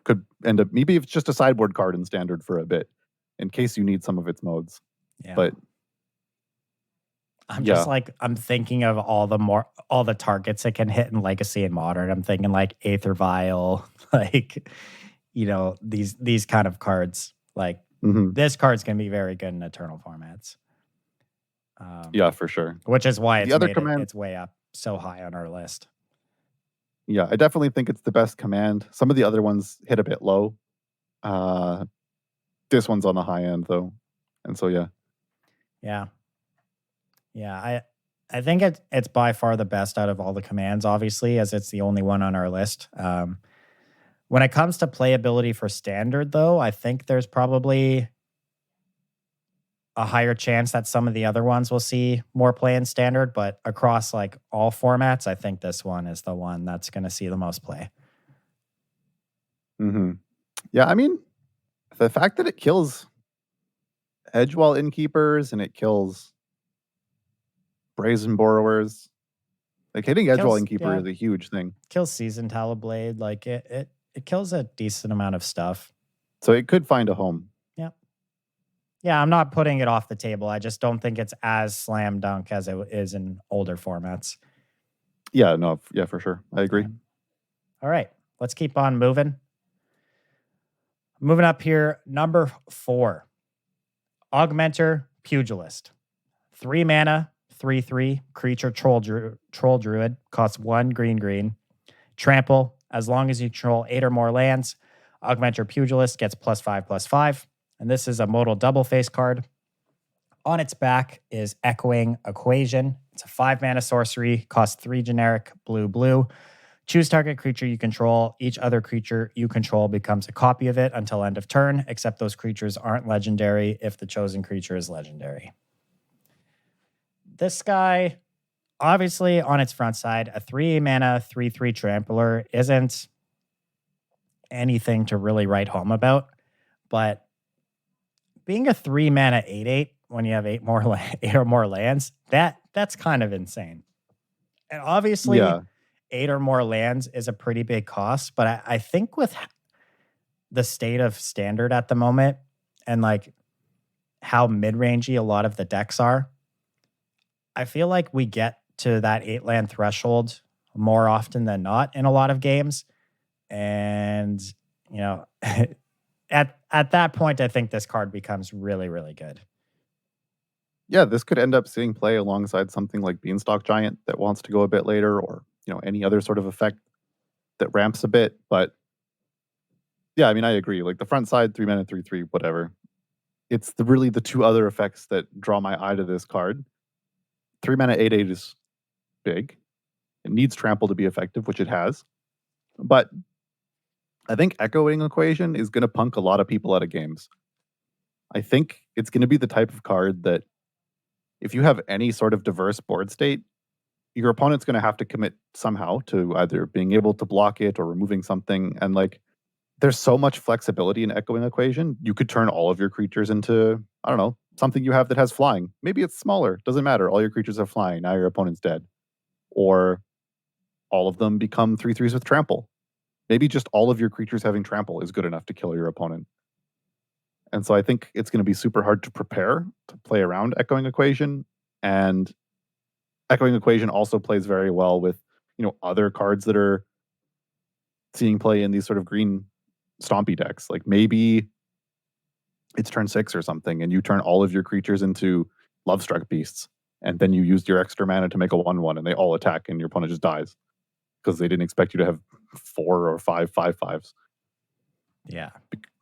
Could end up, maybe it's just a sideboard card in Standard for a bit in case you need some of its modes. Yeah. But just like, I'm thinking of all the targets it can hit in Legacy and Modern. I'm thinking like Aether Vial, like, these kind of cards. Like this card's going to be very good in Eternal formats. Yeah, for sure. Which is why it's way up so high on our list. Yeah, I definitely think it's the best command. Some of the other ones hit a bit low. This one's on the high end though. And so yeah. I think it's by far the best out of all the commands, obviously, as it's the only one on our list. When it comes to playability for Standard, though, I think there's probably a higher chance that some of the other ones will see more play in Standard, but across like all formats, I think this one is the one that's going to see the most play. Yeah, I mean, the fact that it kills Edgewall Innkeepers and it kills Brazen Borrowers, like hitting Edgewall Innkeeper is a huge thing. Kills Seasoned Talonblade, like it kills a decent amount of stuff. So it could find a home. Yeah, I'm not putting it off the table. I just don't think it's as slam dunk as it is in older formats. Yeah, no, yeah, for sure. I agree. All right, let's keep on moving. Moving up here, number 4. Augmenter, Pugilist. 3 mana, 3/3, creature troll druid, costs 1 green. Trample, as long as you control 8 or more lands, Augmenter Pugilist gets +5/+5. And this is a modal double face card. On its back is Echoing Equation. It's a 5 mana sorcery, costs 3 generic, blue. Choose target creature you control. Each other creature you control becomes a copy of it until end of turn, except those creatures aren't legendary if the chosen creature is legendary. This guy, obviously on its front side, a 3 mana, 3/3 trampler isn't anything to really write home about, but being a 3 mana 8/8 when you have 8 or more lands, that's kind of insane. And obviously, 8 or more lands is a pretty big cost, but I think with the state of Standard at the moment and like how mid-rangey a lot of the decks are, I feel like we get to that 8 land threshold more often than not in a lot of games. And, at that point, I think this card becomes really, really good. Yeah, this could end up seeing play alongside something like Beanstalk Giant that wants to go a bit later, or any other sort of effect that ramps a bit. But yeah, I mean, I agree. Like the front side, 3 mana, 3/3, whatever. It's really the 2 other effects that draw my eye to this card. 3 mana 8/8 is big. It needs trample to be effective, which it has. But I think Echoing Equation is going to punk a lot of people out of games. I think it's going to be the type of card that if you have any sort of diverse board state, your opponent's going to have to commit somehow to either being able to block it or removing something. And like, there's so much flexibility in Echoing Equation. You could turn all of your creatures into, I don't know, something you have that has flying. Maybe it's smaller. Doesn't matter. All your creatures have flying. Now your opponent's dead. Or all of them become 3/3s with trample. Maybe just all of your creatures having trample is good enough to kill your opponent. And so I think it's going to be super hard to prepare to play around Echoing Equation. And Echoing Equation also plays very well with, other cards that are seeing play in these sort of green stompy decks. Like maybe it's turn 6 or something, and you turn all of your creatures into Lovestruck Beasts, and then you used your extra mana to make a 1/1, and they all attack, and your opponent just dies because they didn't expect you to have 4 or 5 5/5s. Yeah.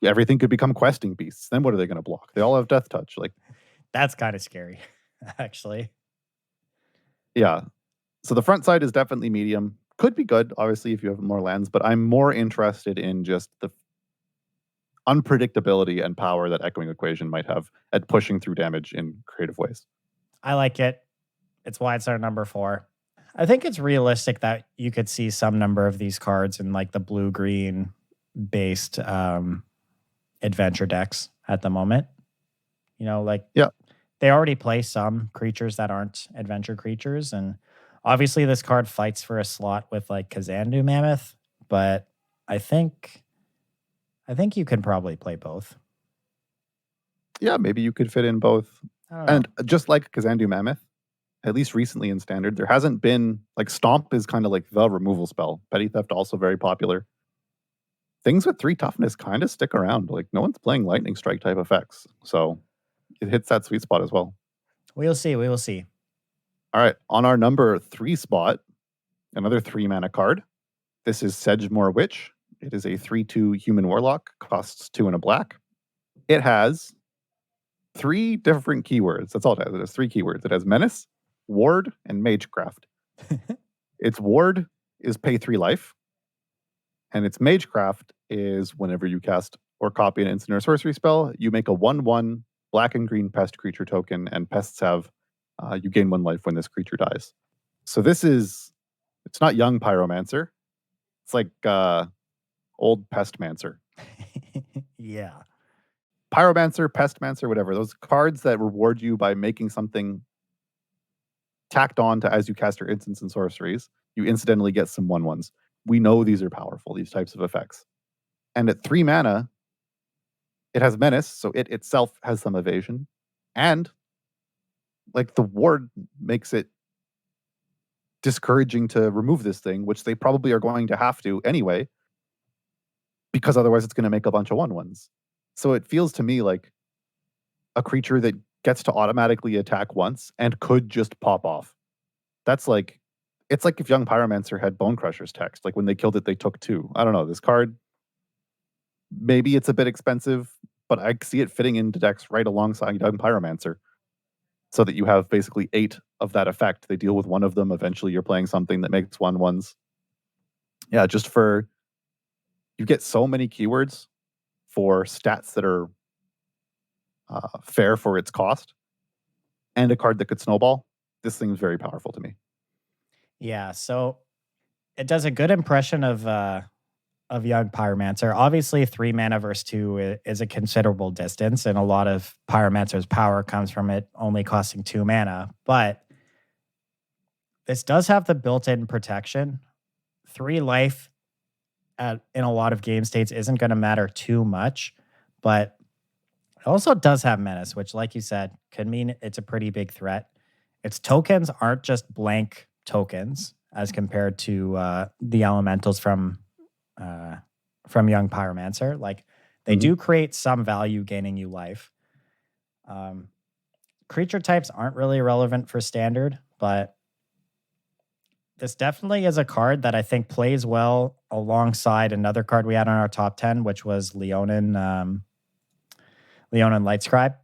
Everything could become questing beasts. Then what are they going to block? They all have Death Touch. Like, that's kind of scary, actually. Yeah. So the front side is definitely medium. Could be good, obviously, if you have more lands, but I'm more interested in just the unpredictability and power that Echoing Equation might have at pushing through damage in creative ways. I like it. It's why it's our number 4. I think it's realistic that you could see some number of these cards in like the blue-green based adventure decks at the moment. Yeah. They already play some creatures that aren't adventure creatures, and obviously this card fights for a slot with like Kazandu Mammoth, but I think you can probably play both. Yeah, maybe you could fit in both. And just like Kazandu Mammoth, at least recently in Standard, there hasn't been, like, Stomp is kind of like the removal spell. Petty Theft also very popular. Things with 3 toughness kind of stick around. Like, no one's playing Lightning Strike type effects. So it hits that sweet spot as well. We will see. All right. On our number 3 spot, another 3 mana card. This is Sedgemore Witch. It is a 3/2 human warlock, costs 2 and a black. It has 3 different keywords. That's all it has. It has 3 keywords. It has Menace, Ward, and Magecraft. Its Ward is pay 3 life. And its Magecraft is whenever you cast or copy an instant or sorcery spell, you make a 1/1 black and green pest creature token, and pests have, you gain 1 life when this creature dies. So it's not young Pyromancer. It's like old Pestmancer. Yeah. Pyromancer, Pestmancer, whatever. Those cards that reward you by making something tacked on to as you cast your instants and sorceries, you incidentally get some 1/1s. We know these are powerful, these types of effects. And at 3 mana, it has Menace, so it itself has some evasion. And like the ward makes it discouraging to remove this thing, which they probably are going to have to anyway, because otherwise it's going to make a bunch of 1/1s. So it feels to me like a creature that gets to automatically attack once and could just pop off. That's like, it's like if Young Pyromancer had Bone Crusher's text. Like when they killed it, they took 2. I don't know. This card, maybe it's a bit expensive, but I see it fitting into decks right alongside Young Pyromancer. So that you have basically 8 of that effect. They deal with 1 of them. Eventually you're playing something that makes 1/1s. Yeah, you get so many keywords for stats that are fair for its cost, and a card that could snowball. This thing's very powerful to me. Yeah, so it does a good impression of Young Pyromancer. Obviously, 3 mana versus 2 is a considerable distance, and a lot of Pyromancer's power comes from it only costing 2 mana. But this does have the built-in protection. 3 life in a lot of game states isn't going to matter too much, but it also does have Menace, which, like you said, could mean it's a pretty big threat. Its tokens aren't just blank tokens as compared to the elementals from Young Pyromancer. Like they do create some value, gaining you life. Creature types aren't really relevant for Standard, but this definitely is a card that I think plays well alongside another card we had on our top 10, which was Leonin Lightscribe.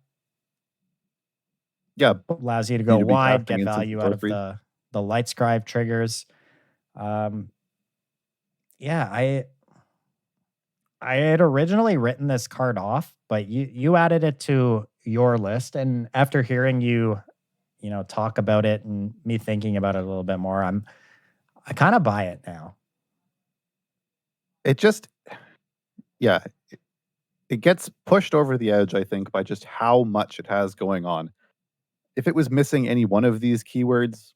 Yeah. Allows you to go wide, get value out of the Lightscribe triggers. Yeah, I had originally written this card off, but you added it to your list, and after hearing you talk about it and me thinking about it a little bit more, I kind of buy it now. It just, yeah, it gets pushed over the edge, I think, by just how much it has going on. If it was missing any one of these keywords,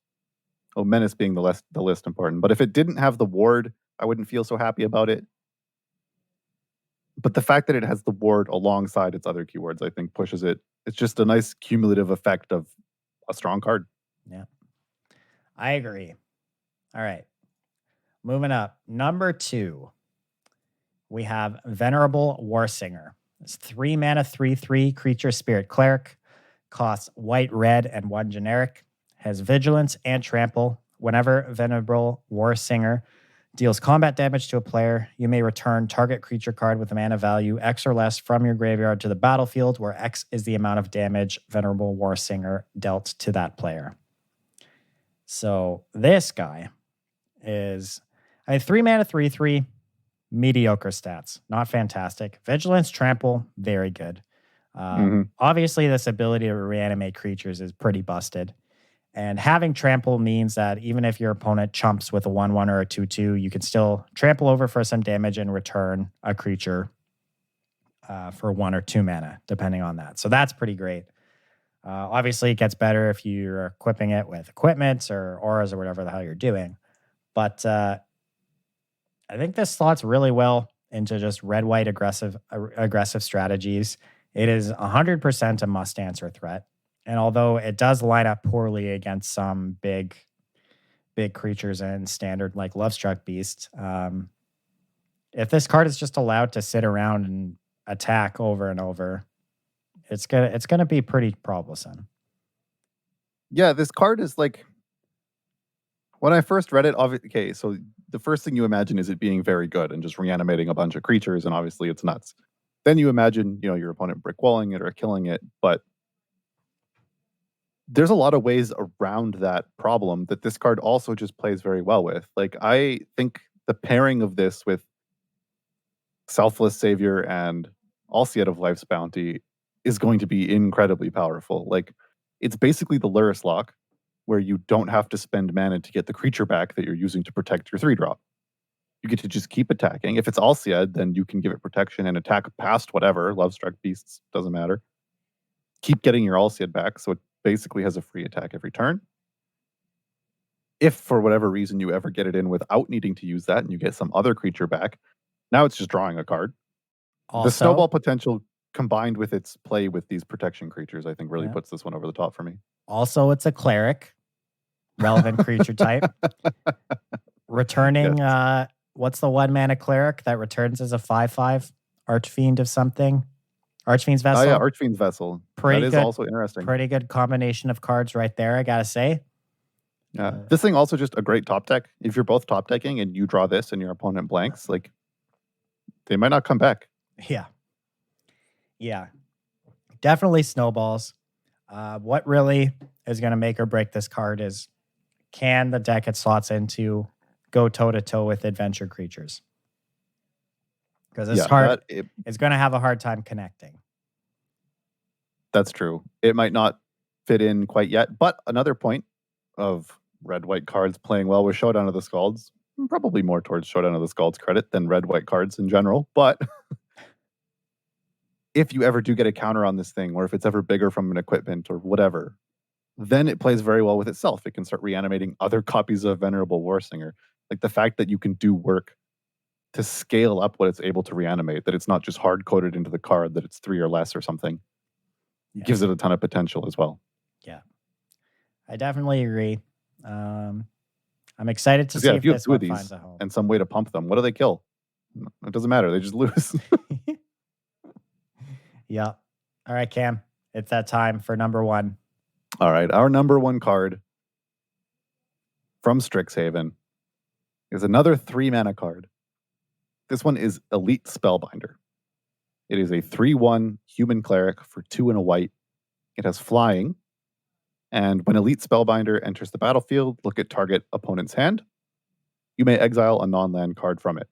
menace being the least important, but if it didn't have the ward, I wouldn't feel so happy about it. But the fact that it has the ward alongside its other keywords, I think, pushes it. It's just a nice cumulative effect of a strong card. Yeah, I agree. All right. Moving up. Number 2, we have Venerable Warsinger. It's 3 mana, 3/3 creature spirit cleric. Costs white, red, and 1 generic. Has vigilance and trample. Whenever Venerable Warsinger deals combat damage to a player, you may return target creature card with a mana value X or less from your graveyard to the battlefield, where X is the amount of damage Venerable Warsinger dealt to that player. So this guy is 3 mana, 3/3, mediocre stats, not fantastic. Vigilance, trample, very good. Obviously, this ability to reanimate creatures is pretty busted. And having trample means that even if your opponent chumps with a 1/1 or a 2/2, you can still trample over for some damage and return a creature for 1 or 2 mana, depending on that. So that's pretty great. Obviously, it gets better if you're equipping it with equipment or auras or whatever the hell you're doing. But I think this slots really well into just red-white aggressive strategies. It is 100% a must-answer threat. And although it does line up poorly against some big creatures in standard like Lovestruck Beast, if this card is just allowed to sit around and attack over and over, it's gonna be pretty troublesome. Yeah, this card is like, when I first read it, okay, so the first thing you imagine is it being very good and just reanimating a bunch of creatures, and obviously it's nuts. Then you imagine, your opponent brick walling it or killing it, but there's a lot of ways around that problem that this card also just plays very well with. Like, I think the pairing of this with Selfless Savior and Alseid of Life's Bounty is going to be incredibly powerful. Like, it's basically the Luris Lock, where you don't have to spend mana to get the creature back that you're using to protect your 3-drop. You get to just keep attacking. If it's Alseid, then you can give it protection and attack past whatever. Lovestruck Beasts, doesn't matter. Keep getting your Alseid back, so it basically has a free attack every turn. If for whatever reason you ever get it in without needing to use that and you get some other creature back, now it's just drawing a card. Also, the snowball potential combined with its play with these protection creatures, I think really puts this one over the top for me. Also, it's a cleric, relevant creature type. Returning, what's the 1 mana cleric that returns as a 5/5 Archfiend of something? Archfiend's Vessel. Oh yeah, Archfiend's Vessel. That is also interesting. Pretty good combination of cards right there, I gotta say. Yeah, this thing also just a great top deck. If you're both top decking and you draw this and your opponent blanks, like, they might not come back. Yeah, definitely snowballs. What really is going to make or break this card is, can the deck it slots into go toe-to-toe with adventure creatures? Because this card is going to have a hard time connecting. That's true. It might not fit in quite yet, but another point of red-white cards playing well with Showdown of the Scalds, probably more towards Showdown of the Scalds credit than red-white cards in general, but if you ever do get a counter on this thing, or if it's ever bigger from an equipment or whatever, then it plays very well with itself. It can start reanimating other copies of Venerable Warsinger. Like, the fact that you can do work to scale up what it's able to reanimate, that it's not just hard-coded into the card, that it's 3 or less or something, gives it a ton of potential as well. Yeah, I definitely agree. I'm excited to see if you this have 2 of one these finds a home. and some way to pump them. What do they kill? It doesn't matter. They just lose. Yeah. All right, Cam. It's that time for number 1. All right. Our number 1 card from Strixhaven is another 3 mana card. This one is Elite Spellbinder. It is a 3/1 human cleric for 2 and a white. It has flying. And when Elite Spellbinder enters the battlefield, look at target opponent's hand. You may exile a non-land card from it.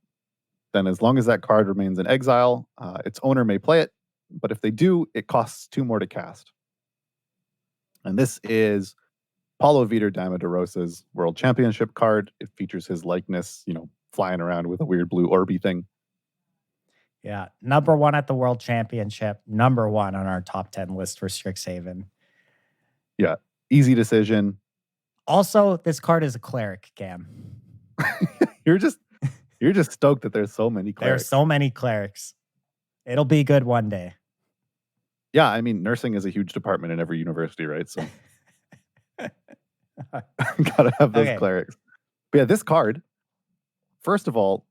Then, as long as that card remains in exile, its owner may play it. But if they do, it costs 2 more to cast. And this is Paulo Vitor Damedarosa's World Championship card. It features his likeness, flying around with a weird blue orby thing. Yeah. Number 1 at the World Championship. Number 1 on our top 10 list for Strixhaven. Yeah. Easy decision. Also, this card is a cleric, Cam. You're just stoked that there's so many clerics. There's so many clerics. It'll be good one day. Yeah, I mean, nursing is a huge department in every university, right? So gotta have those clerics. But yeah, this card, first of all,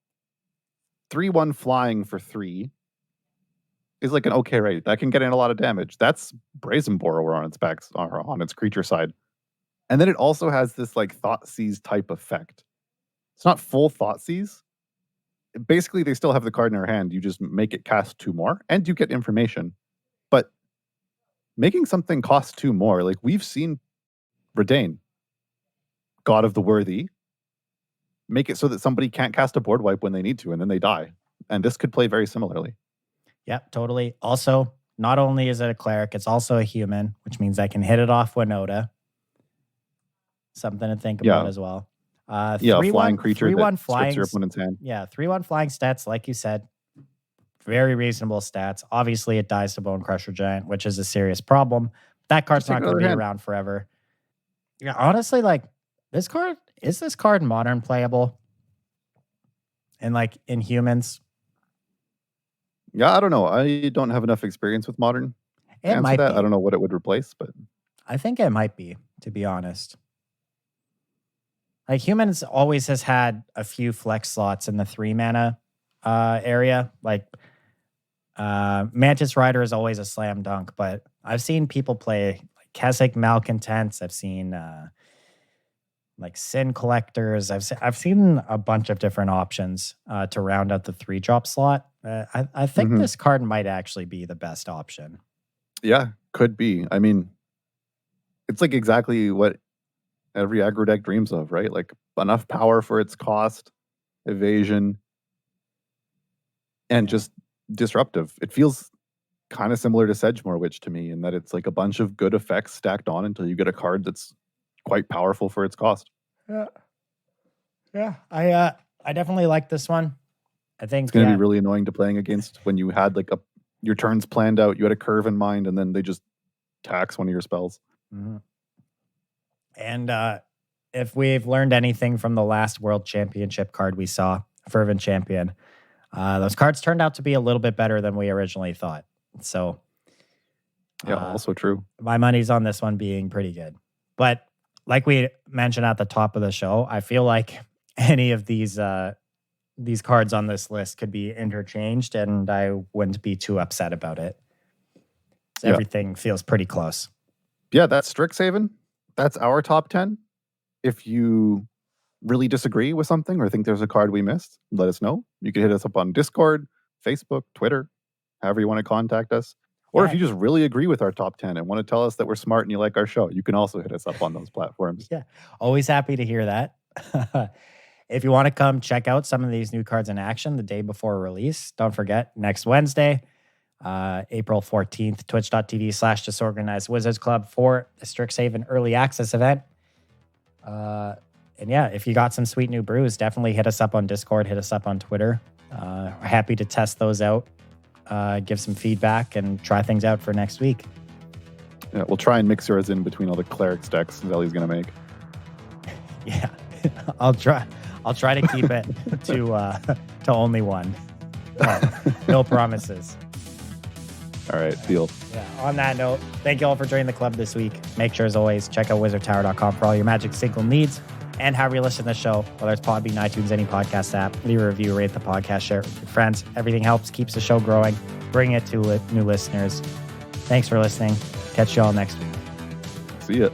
3/1 flying for 3 is like an okay rate. That can get in a lot of damage. That's Brazen Borrower on its back, or on its creature side. And then it also has this like Thoughtseize type effect. It's not full Thoughtseize. Basically, they still have the card in their hand. You just make it cast 2 more, and you get information. But making something cost 2 more, like we've seen Redain, God of the Worthy, make it so that somebody can't cast a board wipe when they need to, and then they die. And this could play very similarly. Yep, totally. Also, not only is it a cleric, it's also a human, which means I can hit it off Winota. Something to think about as well. A flying creature 3/1 that strips your opponent's hand. Yeah, 3/1 flying stats, like you said, very reasonable stats. Obviously, it dies to Bone Crusher Giant, which is a serious problem. That card's not going to be around forever. Yeah, honestly, like this card modern playable? And like in humans? Yeah, I don't know. I don't have enough experience with modern. It might be. I don't know what it would replace, but I think it might be, to be honest. Like humans always has had a few flex slots in the 3 mana area. Like Mantis Rider is always a slam dunk, but I've seen people play like Keswick Malcontents. I've seen like Sin Collectors. I've seen a bunch of different options to round out the 3-drop slot. I think this card might actually be the best option. Yeah, could be. I mean, it's like exactly what every aggro deck dreams of, right? Like enough power for its cost, evasion, and just disruptive. It feels kind of similar to Sedgemore Witch to me in that it's like a bunch of good effects stacked on until you get a card that's quite powerful for its cost. Yeah. I definitely like this one. I think it's going to be really annoying to playing against when you had like your turns planned out, you had a curve in mind, and then they just tax one of your spells. Mm-hmm. And if we've learned anything from the last World Championship card we saw, Fervent Champion, those cards turned out to be a little bit better than we originally thought. So, yeah, also true. My money's on this one being pretty good. But like we mentioned at the top of the show, I feel like any of these cards on this list could be interchanged, and I wouldn't be too upset about it. So everything feels pretty close. Yeah, that's Strixhaven. That's our top 10. If you really disagree with something or think there's a card we missed, let us know. You can hit us up on Discord, Facebook, Twitter, however you want to contact us. Or if you just really agree with our top 10 and want to tell us that we're smart and you like our show, you can also hit us up on those platforms. Yeah, always happy to hear that. If you want to come check out some of these new cards in action the day before release, don't forget, next Wednesday, April 14th, twitch.tv/Disorganized Wizards Club for the Strixhaven Early Access event. And yeah, if you got some sweet new brews, definitely hit us up on Discord, hit us up on Twitter. Happy to test those out, give some feedback, and try things out for next week. Yeah, we'll try and mix yours in between all the clerics decks Zelly's going to make. Yeah, I'll try to keep it to only one. No promises. All right, deal. Yeah. On that note, thank you all for joining the club this week. Make sure, as always, check out wizardtower.com for all your Magic single needs and however you listen to the show, whether it's Podbean, iTunes, any podcast app. Leave a review, rate the podcast, share it with your friends. Everything helps, keeps the show growing, bring it to new listeners. Thanks for listening. Catch you all next week. See ya.